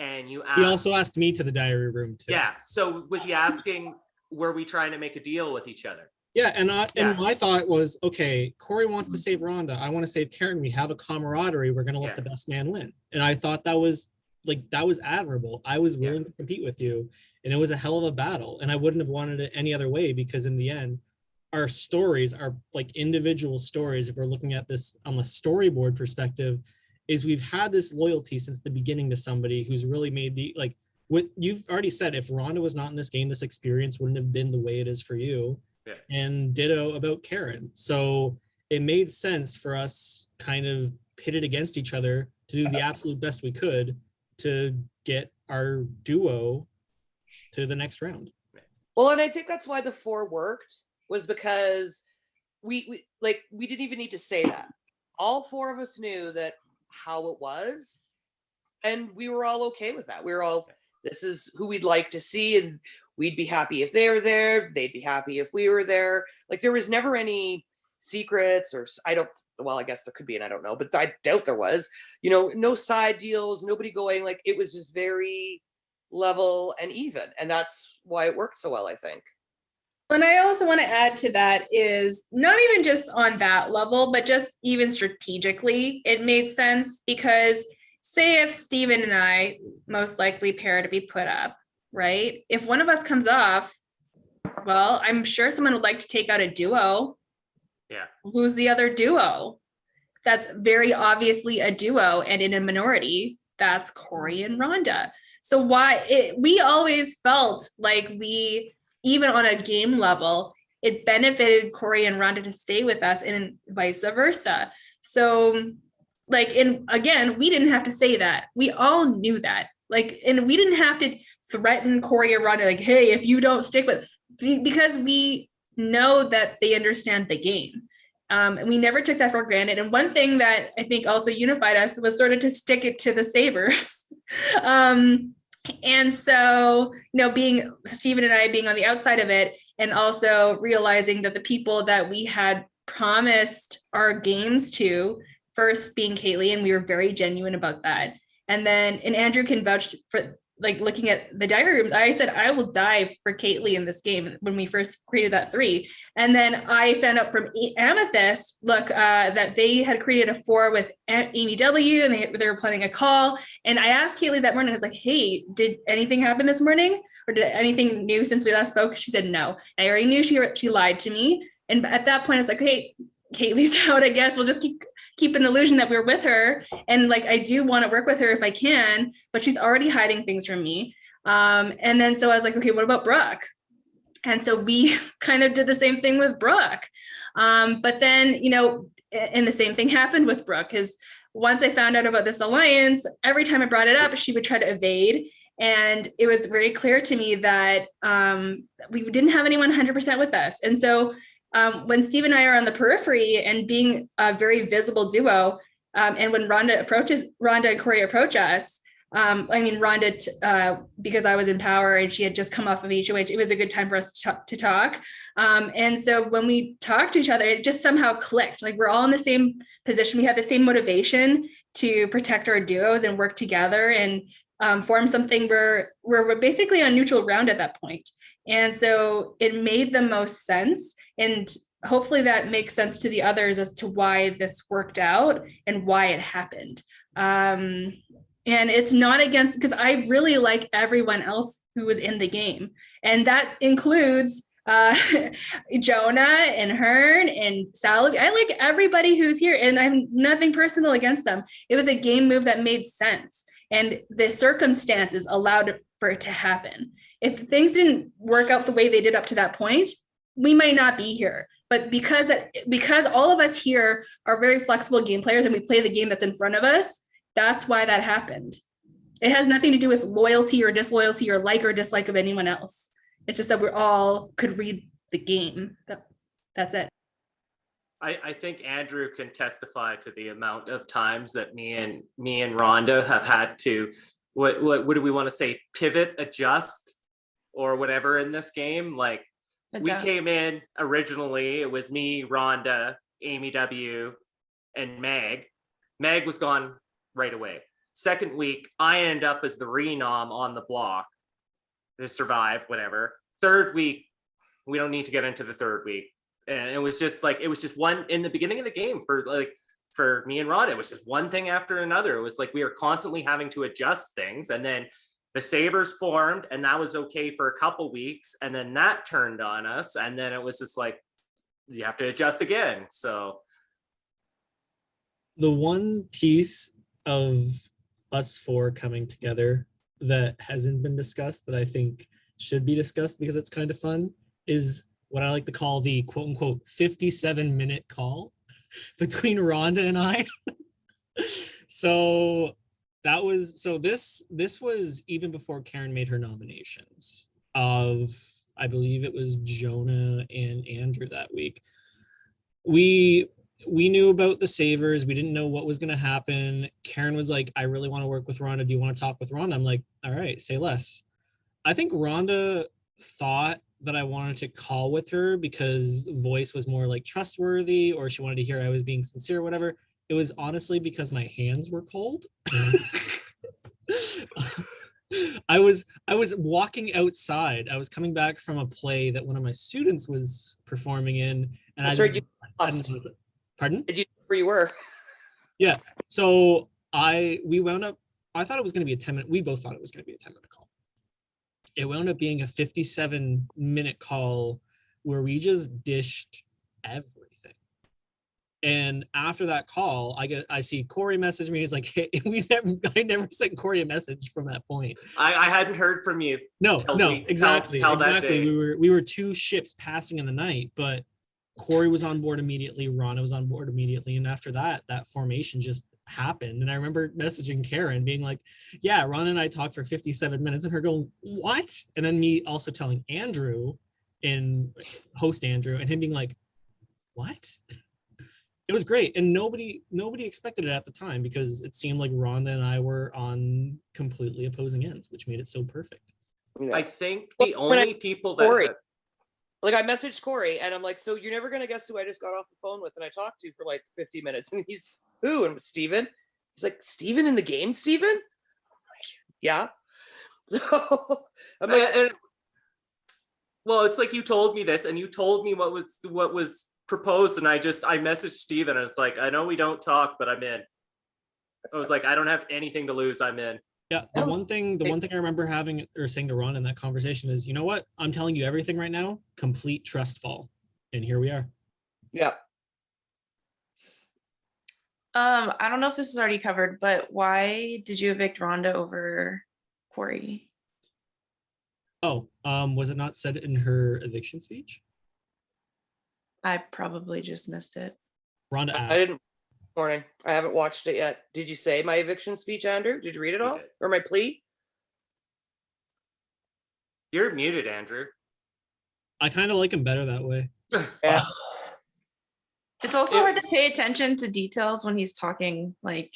and you also asked me to the diary room too. Yeah. So was he asking, were we trying to make a deal with each other? Yeah, and my thought was, okay, Corey wants to save Rhonda. I want to save Karen. We have a camaraderie. We're going to let the best man win. And I thought that was admirable. I was willing to compete with you, and it was a hell of a battle. And I wouldn't have wanted it any other way, because in the end, our stories are like individual stories. If we're looking at this on the storyboard perspective, is we've had this loyalty since the beginning to somebody who's really made what you've already said. If Rhonda was not in this game, this experience wouldn't have been the way it is for you. Yeah. And ditto about Karen. So it made sense for us kind of pitted against each other to do the absolute best we could to get our duo to the next round. Well, and I think that's why the 4 worked, was because we didn't even need to say that. All 4 of us knew that how it was, and we were all okay with that. We were all, this is who we'd like to see, and we'd be happy if they were there. They'd be happy if we were there. Like, there was never any secrets, or I guess there could be, and I don't know, but I doubt there was, no side deals, nobody going, like, it was just very level and even, and that's why it worked so well, I think. And I also want to add to that is not even just on that level, but just even strategically, it made sense, because say if Steven and I most likely pair to be put up, right? If one of us comes off, well, I'm sure someone would like to take out a duo. Yeah. Who's the other duo? That's very obviously a duo, and in a minority, that's Corey and Rhonda. So we always felt like even on a game level, it benefited Corey and Rhonda to stay with us, and vice versa. So again, we didn't have to say that. We all knew that. And we didn't have to threaten Corey or Rhonda, like, hey, if you don't stick with, because we know that they understand the game. And we never took that for granted. And one thing that I think also unified us was sort of to stick it to the Sabres. And so, being Steven and I being on the outside of it, and also realizing that the people that we had promised our games to, first being Kaylee, and we were very genuine about that. And Andrew can vouch for, looking at the diary rooms, I said, I will die for Kaylee in this game when we first created that 3. And then I found out from Amethyst, that they had created a 4 with Amy W, and they were planning a call. And I asked Kaylee that morning, I was like, hey, did anything happen this morning? Or did anything new since we last spoke? She said, no. I already knew she lied to me. And at that point, I was like, hey, Kaylee's out, I guess. We'll just keep an illusion that we're with her. And I do want to work with her if I can, but she's already hiding things from me. And then so I was like, okay, what about Brooke? And so we kind of did the same thing with Brooke. But then, and the same thing happened with Brooke, because once I found out about this alliance, every time I brought it up, she would try to evade. And it was very clear to me that we didn't have anyone 100% with us. And so when Steve and I are on the periphery and being a very visible duo, and when Rhonda and Corey approach us, Rhonda, because I was in power and she had just come off of HOH, it was a good time for us to talk. And so when we talked to each other, it just somehow clicked. We're all in the same position. We had the same motivation to protect our duos and work together and form something where we're basically on neutral ground at that point. And so it made the most sense. And hopefully that makes sense to the others as to why this worked out and why it happened. And it's not against, because I really like everyone else who was in the game. And that includes Jonah and Hearn and Sally. I like everybody who's here, and I have nothing personal against them. It was a game move that made sense. And the circumstances allowed for it to happen. If things didn't work out the way they did up to that point, we might not be here. But because all of us here are very flexible game players and we play the game that's in front of us, that's why that happened. It has nothing to do with loyalty or disloyalty or like or dislike of anyone else. It's just that we all could read the game. That's it. I think Andrew can testify to the amount of times that me and Rhonda have had to, what do we want to say, pivot, adjust, or whatever in this game. We came in originally, it was me, Rhonda, Amy W, and Meg. Meg was gone right away. Second week, I end up as the renom on the block to survive, whatever. Third week, we don't need to get into the third week. And it was just one in the beginning of the game for me and Rhonda, it was just one thing after another. It was we were constantly having to adjust things. And then the Sabres formed, and that was okay for a couple weeks. And then that turned on us. And then it was just you have to adjust again. So the one piece of us 4 coming together that hasn't been discussed that I think should be discussed because it's kind of fun is what I like to call the quote unquote 57-minute call between Rhonda and I. So that was so this was even before Karen made her nominations of, I believe it was Jonah and Andrew that week. We knew about the savers. We didn't know what was going to happen. Karen was like, I really want to work with Rhonda. Do you want to talk with Rhonda? I'm like, all right, say less. I think Rhonda thought that I wanted to call with her because voice was more like trustworthy, or she wanted to hear I was being sincere or whatever. It was honestly because my hands were cold. I was walking outside. I was coming back from a play that one of my students was performing in, and I Sorry, pardon? Did you know where you were? Yeah. So we wound up. I thought it was going to be a 10-minute. We both thought it was going to be a 10-minute call. It wound up being a 57-minute call where we just dished everything. And after that call, I see Corey message me. He's like, "Hey, I never sent Corey a message from that point." I hadn't heard from you. Exactly. That day. We were two ships passing in the night, but Corey was on board immediately. Rhonda was on board immediately, and after that formation just happened. And I remember messaging Karen, being like, "Yeah, Rhonda and I talked for 57 minutes," and her going, "What?" And then me also telling Andrew, host Andrew, and him being like, "What?" It was great, and nobody expected it at the time because it seemed like Rhonda and I were on completely opposing ends, which made it so perfect. I think the only people that Corey, like I messaged Corey and I'm like, so you're never gonna guess who I just got off the phone with, and I talked to for like 50 minutes, and he's who? And it was Steven. He's like, Steven in the game, Steven? I'm like, yeah. So I'm like, well, it's like you told me this, and you told me what was proposed, and I messaged Steven, and it's like, I know we don't talk, but I'm in. I was like, I don't have anything to lose, I'm in. Yeah, the one thing I remember having or saying to Ron in that conversation is, you know what? I'm telling you everything right now, complete trust fall. And here we are. yeah. I don't know if this is already covered, but why did you evict Rhonda over Corey? Oh, was it not said in her eviction speech? I probably just missed it. Rhonda asked. I didn't. Morning. I haven't watched it yet. Did you say my eviction speech, Andrew? Did you read it all? Or my plea? You're muted, Andrew. I kind of like him better that way. Yeah. It's also hard to pay attention to details when he's talking, like.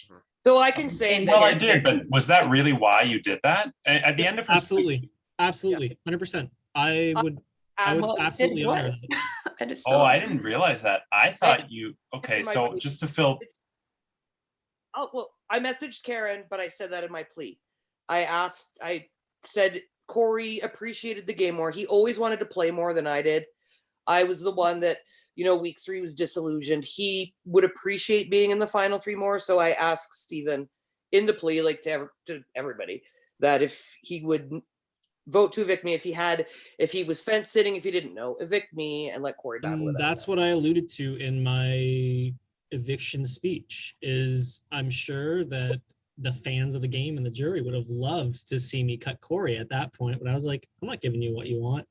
So I can say that. Well, I did, but was that really why you did that? At the end of her absolutely, 100%. I would absolutely honor that. I didn't realize that. I thought you. Okay, so just to fill. Oh well, I messaged Karen, but I said that in my plea. I said Corey appreciated the game more. He always wanted to play more than I did. I was the one that, week 3 was disillusioned. He would appreciate being in the final 3 more. So I asked Steven in the plea, like to everybody, that if he would vote to evict me, if he was fence sitting, if he didn't know, evict me and let Corey battle with it. That's what I alluded to in my eviction speech, is I'm sure that the fans of the game and the jury would have loved to see me cut Corey at that point, but I was like, I'm not giving you what you want.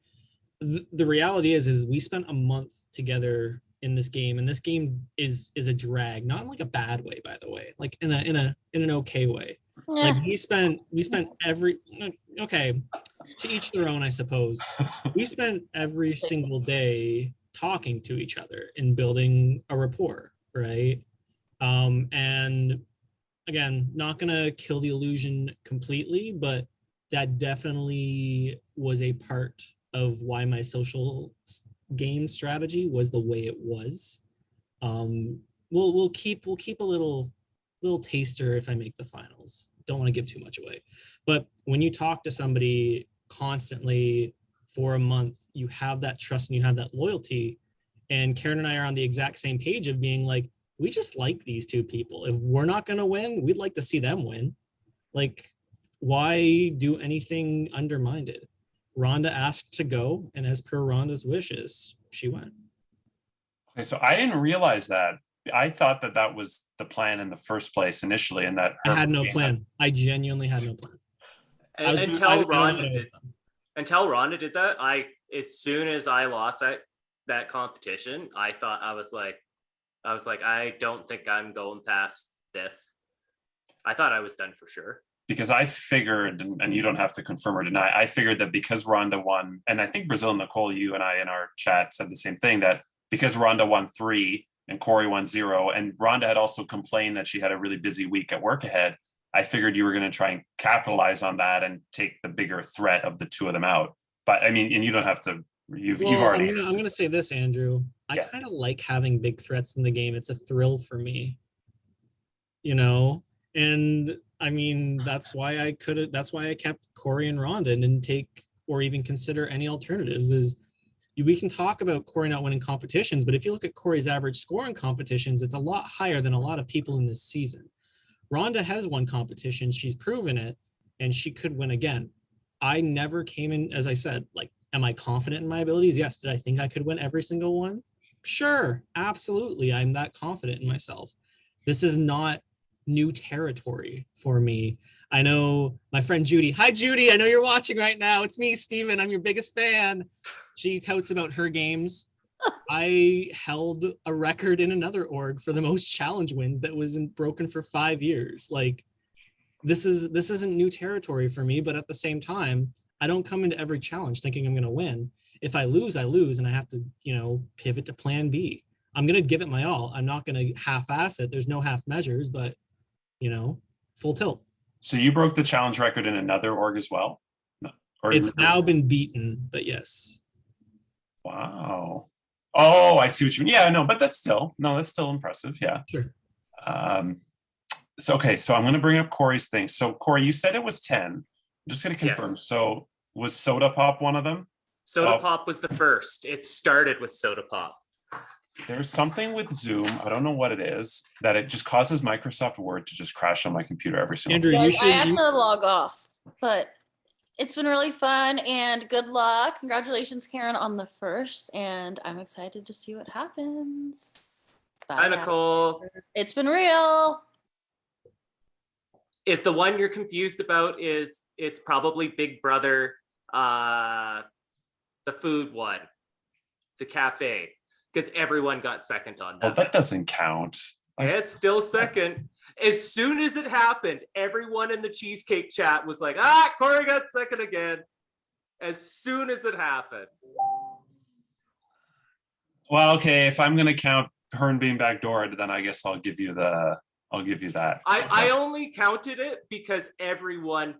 The reality is we spent a month together in this game, and this game is a drag, not in like a bad way, by the way, like in an okay way. Like we spent every, okay, to each their own, I suppose. We spent every single day talking to each other and building a rapport, right? And again, not gonna kill the illusion completely, but that definitely was a part of why my social game strategy was the way it was. We'll keep a little taster if I make the finals. Don't want to give too much away. But when you talk to somebody constantly for a month, you have that trust and you have that loyalty. And Karen and I are on the exact same page of being like, we just like these two people. If we're not going to win, we'd like to see them win. Like, why do anything undermined? Rhonda asked to go, and as per Rhonda's wishes, she went. Okay, so I didn't realize that. I thought that was the plan in the first place initially, and that I had no plan. I genuinely had no plan. Until Rhonda did that, as soon as I lost that competition, I was like, I don't think I'm going past this. I thought I was done for sure. Because I figured, and you don't have to confirm or deny, I figured that because Rhonda won, and I think Brazil Nicole, you and I in our chat said the same thing, that because Rhonda won 3 and Corey won 0, and Rhonda had also complained that she had a really busy week at work ahead, I figured you were going to try and capitalize on that and take the bigger threat of the 2 of them out. But I mean, and you don't have to, you've already. I'm gonna say this, Andrew. I Yeah. kind of like having big threats in the game. It's a thrill for me. You know? And I mean, that's why I kept Corey and Rhonda and didn't take or even consider any alternatives. Is we can talk about Corey not winning competitions, but if you look at Corey's average score in competitions, it's a lot higher than a lot of people in this season. Rhonda has won competitions, she's proven it, and she could win again. I never came in, as I said, like, am I confident in my abilities? Yes. Did I think I could win every single one? Sure, absolutely. I'm that confident in myself. This is not new territory for me. I know my friend Judy. Hi, Judy. I know you're watching right now. It's me, Steven. I'm your biggest fan. She touts about her games. I held a record in another org for the most challenge wins that wasn't broken for 5 years. Like, this isn't new territory for me, but at the same time, I don't come into every challenge thinking I'm going to win. If I lose, I lose, and I have to, pivot to plan B. I'm going to give it my all. I'm not going to half-ass it. There's no half measures, but, full tilt. So you broke the challenge record in another org as well? No. It's now been beaten, but yes. Wow. Oh, I see what you mean. Yeah, no, but that's still impressive. Yeah. Sure. So I'm going to bring up Corey's thing. So Corey, you said it was 10. I'm just going to confirm. Yes. So was Soda Pop one of them? Soda Pop was the first. It started with Soda Pop. There's something with Zoom, I don't know what it is, that it just causes Microsoft Word to just crash on my computer every single Andrew, time. you Guys, should. I have to log off, but it's been really fun and good luck. Congratulations, Karen, on the first, and I'm excited to see what happens. Hi, Nicole. It's been real. Is the one you're confused about it's probably Big Brother, the food one, the cafe, because everyone got second on Oh, that. that doesn't count. It's still second. As soon as it happened, everyone in the Cheesecake chat was like, Corey got second again. As soon as it happened. Well, okay, if I'm going to count Hearn being backdoored, then I guess I'll give you that. I only counted it because everyone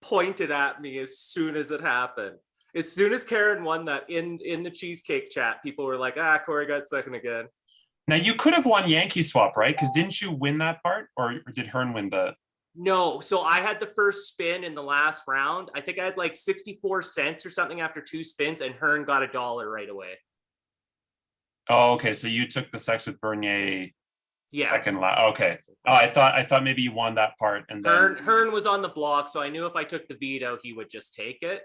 pointed at me as soon as it happened. As soon as Karen won that in the Cheesecake chat, people were like, Corey got second again. Now you could have won Yankee Swap, right? Because didn't you win that part, or did Hearn win the? No, so I had the first spin in the last round. I think I had like 64 cents or something after 2 spins, and Hearn got $1 right away. Oh, okay. So you took the Sex with Bernier Yeah. second last. Okay. Oh, I thought maybe you won that part, and then Hearn was on the block, so I knew if I took the veto, he would just take it.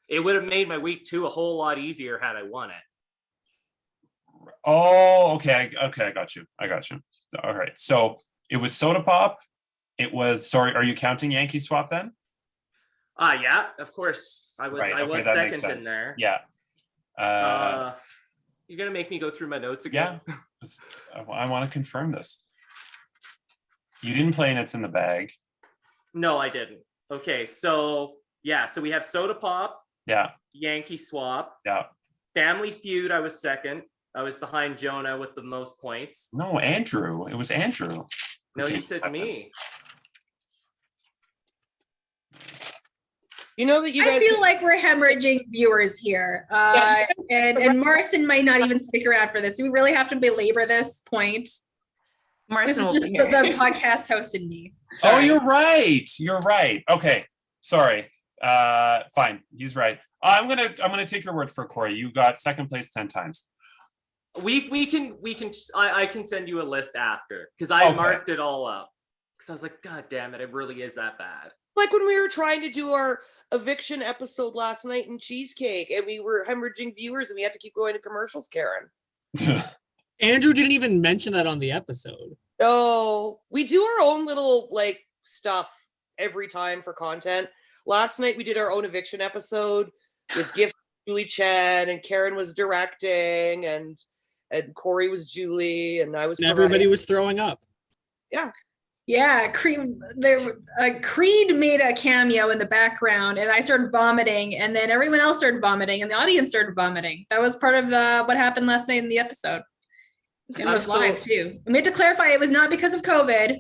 It would have made my week 2 a whole lot easier had I won it. Oh, okay. I got you. All right. So it was Soda Pop. It was, sorry, are you counting Yankee Swap then? Yeah, of course. I was Right, okay, that makes second in sense. there. Yeah. You're gonna make me go through my notes again. Yeah. I want to confirm this. You didn't play and it's in the bag. No, I didn't. Okay, so we have Soda Pop, Yeah. Yankee Swap, Yeah. Family Feud. I was second. I was behind Jonah with the most points. No, Andrew. It was Andrew. No, Okay, you said second. me. You know that you I guys. feel like we're hemorrhaging viewers here. And Marcin might not even stick around for this. Do we really have to belabor this point? This Marcin is will just be the here. podcast host and me. Oh, Sorry. you're right. Okay. Sorry. Fine. He's right. I'm gonna take your word for it, Corey. You got second place 10 times. We can I can send you a list after because I Okay. marked it all up because I was like, God damn it, it really is that bad. Like when we were trying to do our eviction episode last night in Cheesecake, and we were hemorrhaging viewers, and we had to keep going to commercials, Karen. Andrew didn't even mention that on the episode. Oh, we do our own little stuff every time for content. Last night we did our own eviction episode with gifts to Julie Chen, and Karen was directing, and Corey was Julie, and I was. And everybody was throwing up. Yeah. Yeah, Creed made a cameo in the background, and I started vomiting, and then everyone else started vomiting, and the audience started vomiting. That was part of the what happened last night in the episode. It was So- live too. I meant to clarify it was not because of COVID.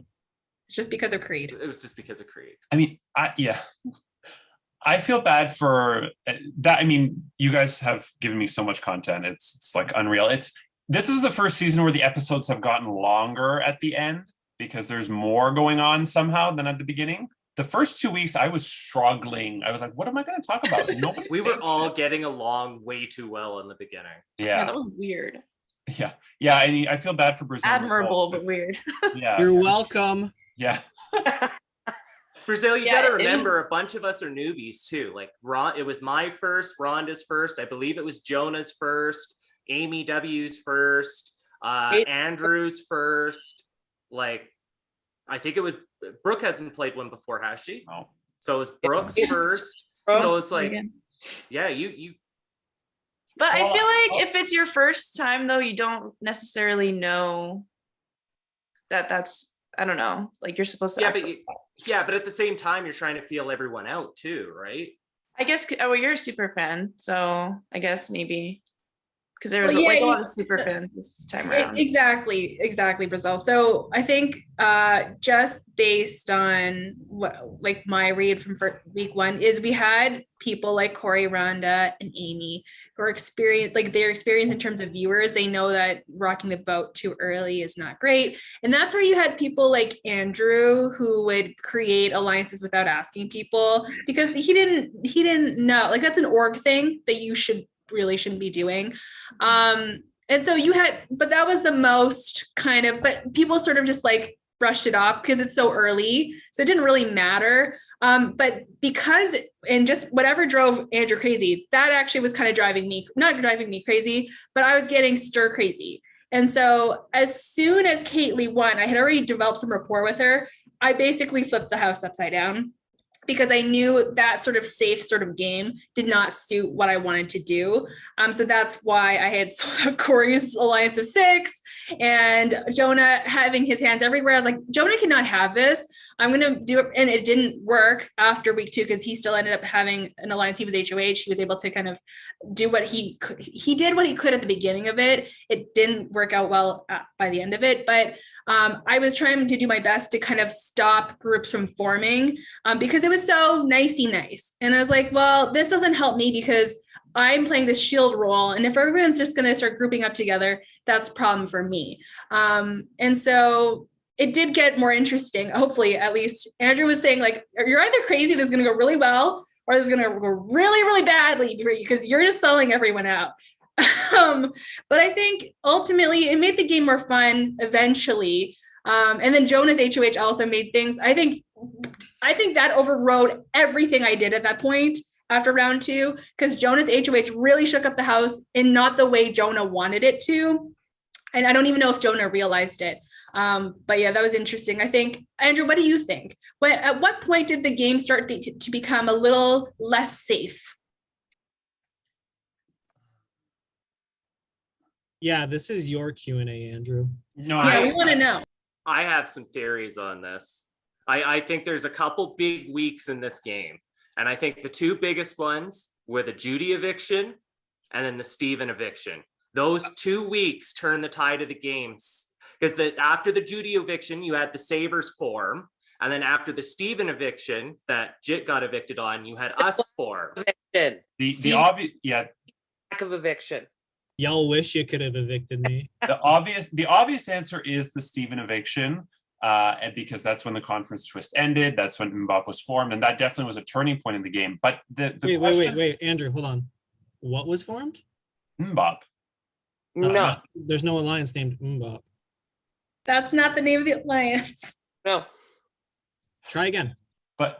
It's just because of Creed. It was just because of Creed. I mean, I feel bad for that. I mean, you guys have given me so much content. It's like unreal. This is the first season where the episodes have gotten longer at the end because there's more going on somehow than at the beginning. The first 2 weeks I was struggling. I was like, what am I going to talk about? Nobody. We were all getting along way too well in the beginning. Yeah, that was weird. Yeah. And I feel bad for Brazil. Admirable, but weird. Yeah. You're welcome. Yeah. Brazil, you Yeah, gotta it was- remember a bunch of us are newbies too. Like it was my first, Rhonda's first. I believe it was Jonah's first, Amy W's first, Andrew's first. Like, I think it was Brooke hasn't played one before, has she? No. So it was Brooke's first. So it's like, yeah, you. But So- I feel like if it's your first time though, you don't necessarily know that that's, I don't know, like you're supposed to Yeah, act but but at the same time, you're trying to feel everyone out too, right? I guess you're a super fan, so I guess maybe because there was Well, yeah, like a lot of super fans this time around. Exactly, Brazil. So I think just based on what like my read from week one is we had people like Corey, Rhonda, and Amy who are experienced, like their experience in terms of viewers. They know that rocking the boat too early is not great. And that's where you had people like Andrew who would create alliances without asking people because he didn't know. Like that's an org thing that you really shouldn't be doing. And so but that was the most kind of, but people sort of just like brushed it off because it's so early. So it didn't really matter. But because, and just whatever drove Andrew crazy, that actually was kind of not driving me crazy, but I was getting stir crazy. And so as soon as Kaylee won, I had already developed some rapport with her. I basically flipped the house upside down because I knew that sort of safe sort of game did not suit what I wanted to do. So that's why I had sold out Corey's Alliance of Six and Jonah having his hands everywhere. I was like, Jonah cannot have this. I'm going to do it. And it didn't work after week 2 because he still ended up having an alliance. He was HOH. He was able to kind of do what he could. He did what he could at the beginning of it. It didn't work out well by the end of it. But I was trying to do my best to kind of stop groups from forming because it was so nicey nice. And I was like, well, this doesn't help me because I'm playing this shield role. And if everyone's just going to start grouping up together, that's a problem for me. And so it did get more interesting. Hopefully, at least Andrew was saying like, you're either crazy, this is going to go really well, or this is going to go really, really badly because you're just selling everyone out. But I think ultimately it made the game more fun eventually. And then Jonah's HOH also made things. I think that overrode everything I did at that point after round 2, because Jonah's HOH really shook up the house in not the way Jonah wanted it to. And I don't even know if Jonah realized it. But yeah, that was interesting. I think, Andrew, what do you think? At what point did the game start to become a little less safe? Yeah, this is your Q&A, Andrew. No, Yeah, we want to know. I have some theories on this. I think there's a couple big weeks in this game. And I think the 2 biggest ones were the Judy eviction and then the Steven eviction. Those 2 weeks turned the tide of the games. Because after the Judy eviction, you had the Sabres form. And then after the Steven eviction that Jit got evicted on, you had us form. Eviction. the obvious, yeah, Lack of eviction. Y'all wish you could have evicted me. the obvious answer is the Steven eviction. And because that's when the conference twist ended, that's when MmmBop was formed, and that definitely was a turning point in the game. But the question, Wait, Andrew, hold on. What was formed? MmmBop. No, There's no alliance named MmmBop. That's not the name of the alliance. no. But Try again. oh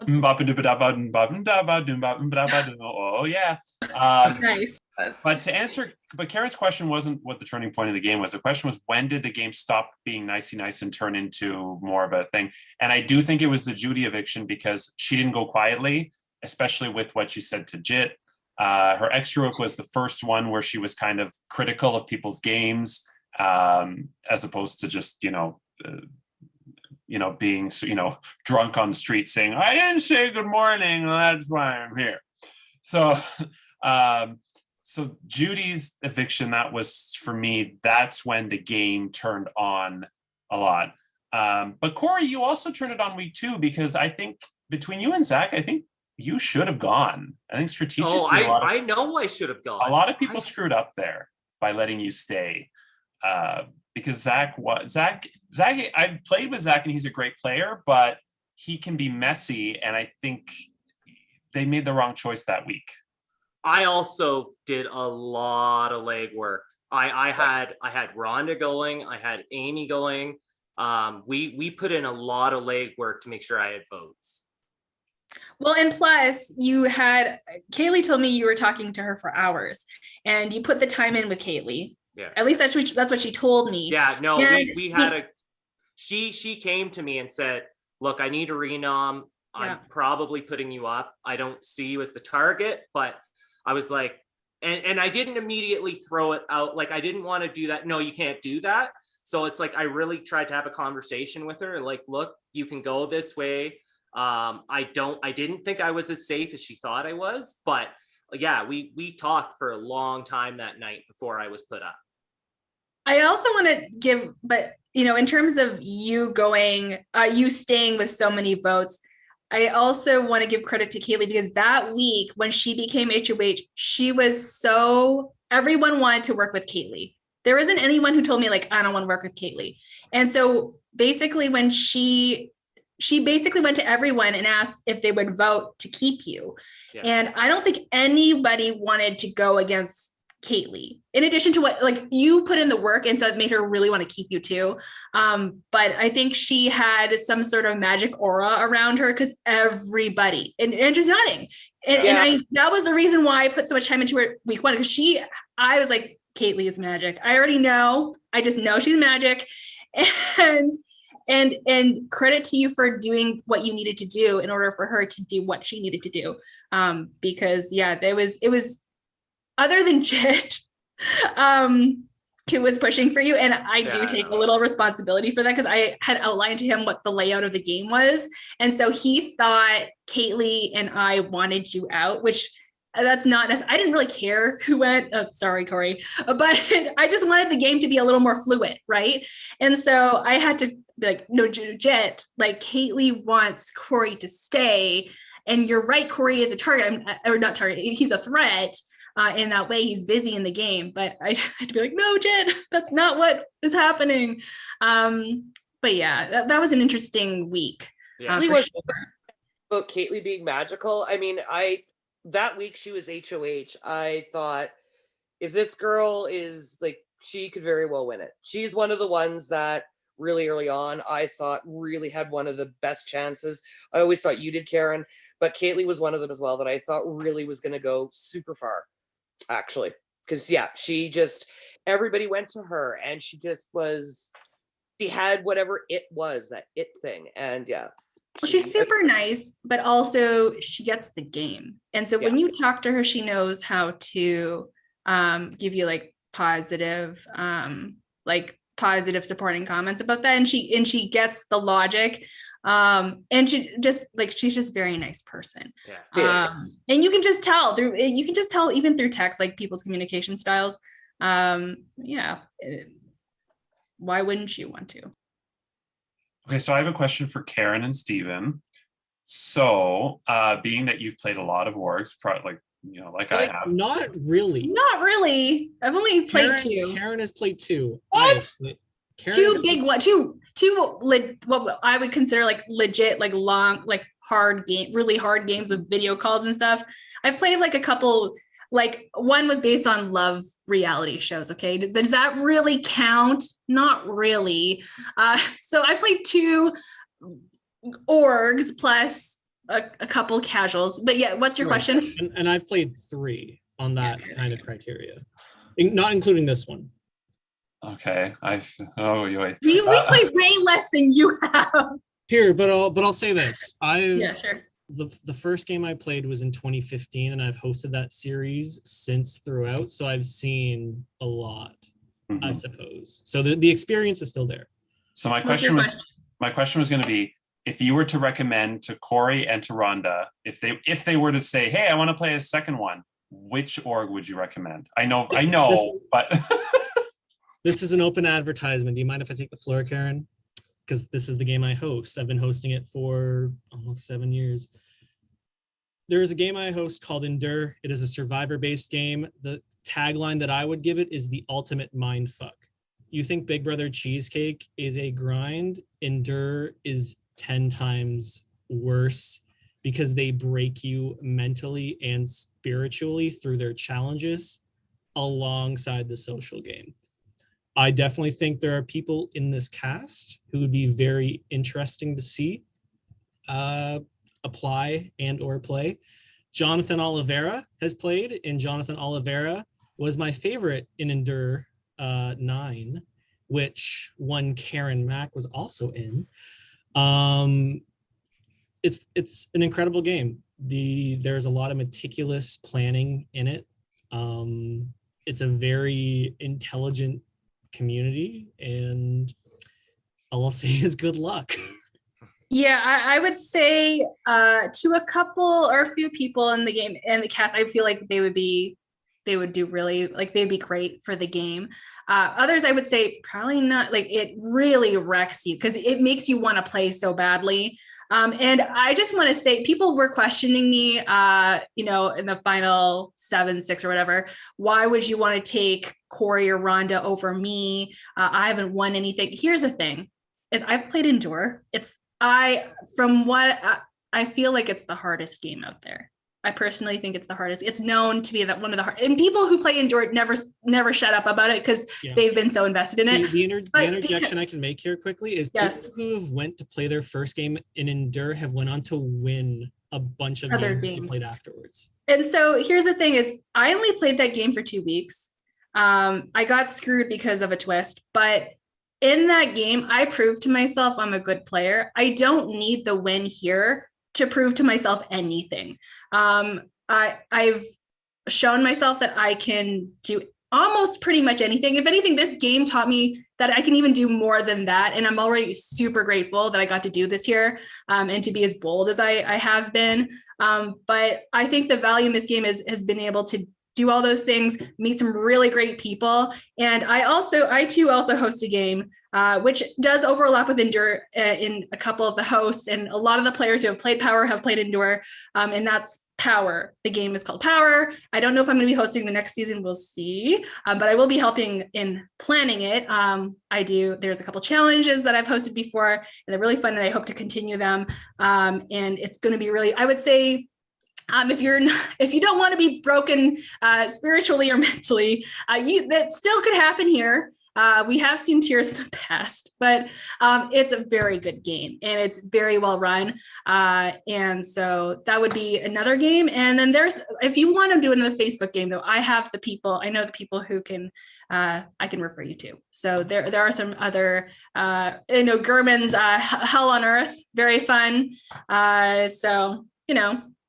yeah. Nice. But Karen's question wasn't what the turning point of the game was. The question was, when did the game stop being nicey nice and turn into more of a thing? And I do think it was the Judy eviction because she didn't go quietly, especially with what she said to Jit. Her extra work was the first one where she was kind of critical of people's games, as opposed to just, being, drunk on the street saying, I didn't say good morning, that's why I'm here. So, so Judy's eviction, that was, for me, that's when the game turned on a lot. But Corey, you also turned it on week 2, because I think between you and Zach, I think you should have gone. I think strategically, I know I should have gone. A lot of people screwed up there by letting you stay. Because Zach, I've played with Zach and he's a great player, but he can be messy. And I think they made the wrong choice that week. I also did a lot of legwork. I had Rhonda going, I had Amy going. We put in a lot of legwork to make sure I had votes. Well, and plus Kaylee told me you were talking to her for hours, and you put the time in with Kaylee. Yeah. At least that's what she told me. Yeah, no, we had she came to me and said, look, I need a renom. I'm probably putting you up. I don't see you as the target, but I was like, and I didn't immediately throw it out. Like, I didn't want to do that. No, you can't do that. So it's like, I really tried to have a conversation with her. Like, look, you can go this way. I didn't think I was as safe as she thought I was, but yeah, we talked for a long time that night before I was put up. I also want to give, but in terms of you going, you staying with so many votes, I also want to give credit to Kaylee, because that week when she became HOH, everyone wanted to work with Kaylee. There isn't anyone who told me like, I don't want to work with Kaylee. And so basically when she basically went to everyone and asked if they would vote to keep you. Yeah. And I don't think anybody wanted to go against Kaylee, in addition to what, like, you put in the work, and so it made her really want to keep you too. But I think she had some sort of magic aura around her, because everybody, and Andrew's nodding. And that was the reason why I put so much time into her week 1, because I was like, Kaylee is magic. I already know. I just know she's magic. And credit to you for doing what you needed to do in order for her to do what she needed to do. Because it was other than Jit, who was pushing for you. And I do take a little responsibility for that, because I had outlined to him what the layout of the game was. And so he thought Kaylee and I wanted you out, which that's not necessarily, I didn't really care who went. Oh, sorry, Corey, but I just wanted the game to be a little more fluid, right? And so I had to be like, no, Jet, like, Kaylee wants Corey to stay, and you're right, Corey is a target, or not target, he's a threat. In that way, he's busy in the game, but I had to be like, no, Jet, that's not what is happening. But yeah, that was an interesting week. Yeah. For sure. About Kaylee being magical. I mean, that week she was HOH. I thought, if this girl is like, she could very well win it. She's one of the ones that really early on, I thought really had one of the best chances. I always thought you did, Karen, but Kaylee was one of them as well that I thought really was going to go super far, actually. Because everybody went to her, and she had whatever it was, that it thing. And yeah. Well, she's super nice, but also she gets the game. And so when you talk to her, she knows how to give you like positive supporting comments about that. And she gets the logic. And she's just a very nice person. Yeah. And you can just tell even through text, like people's communication styles. Why wouldn't you want to? Okay, so I have a question for Karen and Steven. So, being that you've played a lot of orgs, I have. Not really. I've only played 2. Karen has played 2. What? Two big one, two what I would consider like legit, like long, like really hard games with video calls and stuff. I've played like a couple, like one was based on love reality shows. Okay, does that really count? Not really. So I played 2 orgs plus a couple casuals. But yeah, what's your question? And I've played 3 on that kind of criteria, not including this one. Okay, we played way less than you have. Here, but I'll say this. Sure. The first game I played was in 2015, and I've hosted that series since throughout. So I've seen a lot, I suppose. So the experience is still there. So my question my question was going to be, if you were to recommend to Corey and to Rhonda, if they were to say, hey, I want to play a second one, which org would you recommend? I know, but this is an open advertisement. Do you mind if I take the floor, Karen? Because this is the game I host. I've been hosting it for almost 7 years. There is a game I host called Endure. It is a survivor-based game. The tagline that I would give it is the ultimate mindfuck. You think Big Brother Cheesecake is a grind? Endure is 10 times worse because they break you mentally and spiritually through their challenges alongside the social game. I definitely think there are people in this cast who would be very interesting to see apply and or play. Jonathan Oliveira has played, and Jonathan Oliveira was my favorite in Endure 9, which one Karen Mack was also in. It's an incredible game. There's a lot of meticulous planning in it. It's a very intelligent community, and all I'll say is good luck. Yeah, I would say to a couple or a few people in the game and the cast, I feel like they would do really, like, they'd be great for the game. Others, I would say probably not. Like, it really wrecks you because it makes you want to play so badly. And I just want to say, people were questioning me, in the final 7, 6 or whatever, why would you want to take Corey or Rhonda over me? I haven't won anything. Here's the thing is I've played Endure. I feel like it's the hardest game out there. I personally think it's the hardest. It's known to be one of the hard, and people who play Endure never shut up about it because they've been so invested in it. The interjection I can make here quickly is people who have went to play their first game in Endure have went on to win a bunch of other games they played afterwards. And so here's the thing is I only played that game for 2 weeks. I got screwed because of a twist, but in that game, I proved to myself I'm a good player. I don't need the win here to prove to myself anything. I've shown myself that I can do almost pretty much anything. If anything, this game taught me that I can even do more than that. And I'm already super grateful that I got to do this here and to be as bold as I have been. But I think the value in this game has been able to do all those things, meet some really great people. And I too also host a game, which does overlap with Endure in a couple of the hosts. And a lot of the players who have played Power have played Endure, and that's Power. The game is called Power. I don't know if I'm going to be hosting the next season. We'll see. But I will be helping in planning it. There's a couple challenges that I've hosted before, and they're really fun, and I hope to continue them. And it's going to be really, I would say, if you don't want to be broken spiritually or mentally, that still could happen here. We have seen tears in the past, but it's a very good game and it's very well run. And so that would be another game. And then if you want to do another Facebook game, though, I know the people who can, I can refer you to. So there are some other, Gurman's Hell on Earth, very fun.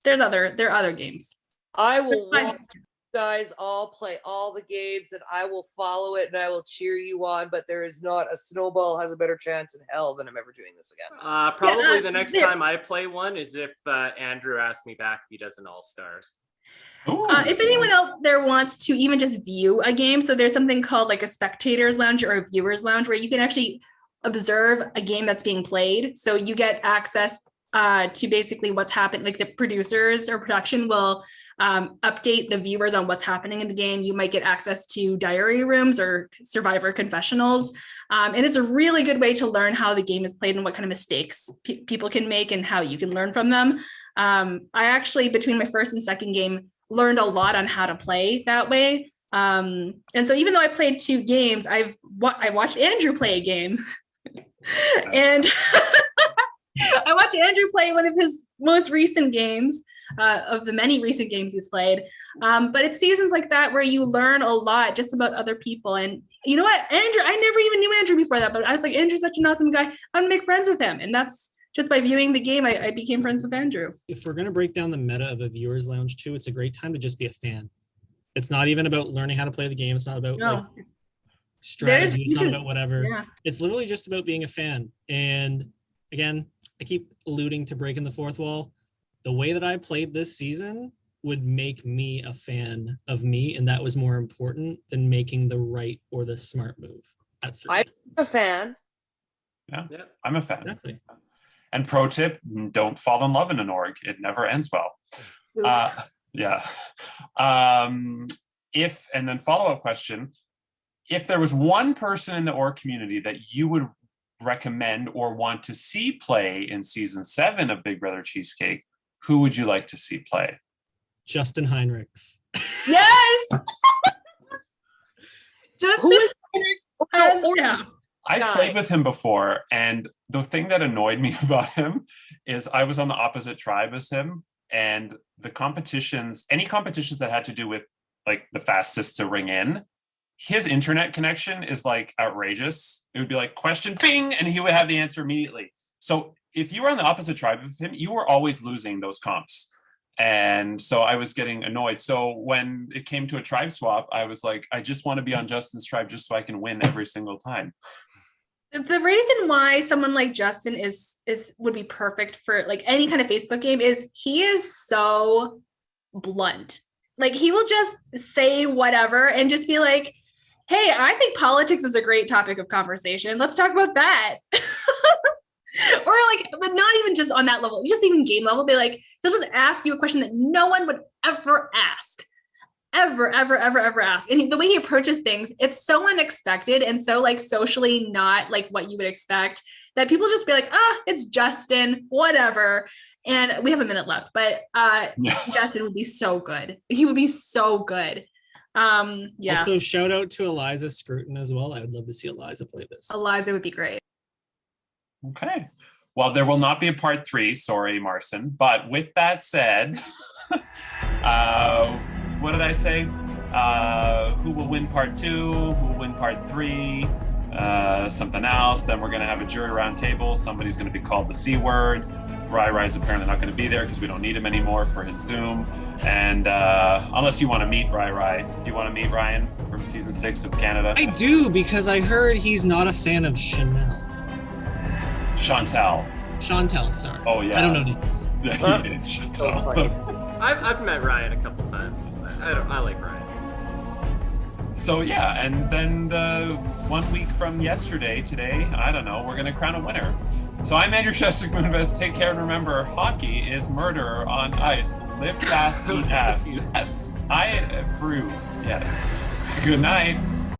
There are other games. I will watch you guys all play all the games and I will follow it and I will cheer you on, but there is not a snowball has a better chance in hell than I'm ever doing this again. Probably the next time I play one is if Andrew asks me back if he does an All-Stars. If anyone out there wants to even just view a game, so there's something called like a spectator's lounge or a viewer's lounge where you can actually observe a game that's being played. So you get access to basically what's happened. Like the producers or production will update the viewers on what's happening in the game. You might get access to diary rooms or survivor confessionals. And it's a really good way to learn how the game is played and what kind of mistakes people can make and how you can learn from them. I actually, between my first and second game, learned a lot on how to play that way. And so even though I played 2 games, I watched Andrew play a game. And I watched Andrew play one of his most recent games, of the many recent games he's played. But it's seasons like that where you learn a lot just about other people. And you know what, Andrew, I never even knew Andrew before that, but I was like, Andrew's such an awesome guy. I'm gonna make friends with him. And that's just by viewing the game, I became friends with Andrew. If we're gonna break down the meta of a viewer's lounge too, it's a great time to just be a fan. It's not even about learning how to play the game. It's not about strategy. It's not about whatever. Yeah. It's literally just about being a fan. And again, I keep alluding to breaking the fourth wall. The way that I played this season would make me a fan of me, and that was more important than making the right or the smart move. I'm a fan. Yeah, Yep. I'm a fan. Exactly. And pro tip, don't fall in love in an org. It never ends well. Yeah. And then follow-up question, if there was one person in the org community that you would recommend or want to see play in season 7 of Big Brother Cheesecake, who would you like to see play? Justin Heinrichs. Yes. Who is I've played with him before, and the thing that annoyed me about him is I was on the opposite tribe as him, and the competitions, any competitions that had to do with like the fastest to ring in, his internet connection is like outrageous. It would be like question ping, and he would have the answer immediately. So if you were on the opposite tribe of him, you were always losing those comps. And so I was getting annoyed. So when it came to a tribe swap, I was like, I just want to be on Justin's tribe just so I can win every single time. The reason why someone like Justin is would be perfect for like any kind of Facebook game is he is so blunt. Like he will just say whatever and just be like, hey, I think politics is a great topic of conversation. Let's talk about that. Or like, but not even just on that level, just even game level, be like, he'll just ask you a question that no one would ever ask. Ever ask. And the way he approaches things, it's so unexpected and so like socially not like what you would expect that people just be like, it's Justin, whatever. And we have a minute left, but Justin would be so good. He would be so good. Yeah. Also, shout out to Eliza Scruton as well. I would love to see Eliza play this. Eliza would be great. Okay. Well, there will not be a part 3. Sorry, Marcin. But with that said, what did I say? Who will win part 2? Who will win part 3? Something else. Then we're going to have a jury round table. Somebody's going to be called the C word. Rai is apparently not going to be there because we don't need him anymore for his Zoom. And unless you want to meet Rai. Do you want to meet Ryan from season 6 of Canada? I do, because I heard he's not a fan of Chanel. Chantel, sorry. Oh, yeah. I don't know names. Yeah, he is Chantel. I've met Ryan a couple times. I like Ryan. So yeah, and then the 1 week from yesterday, today, I don't know, we're gonna crown a winner. So I'm Andrew Shestak Moonves. Take care and remember, hockey is murder on ice. Live fast, eat ass. Yes, I approve. Yes. Good night.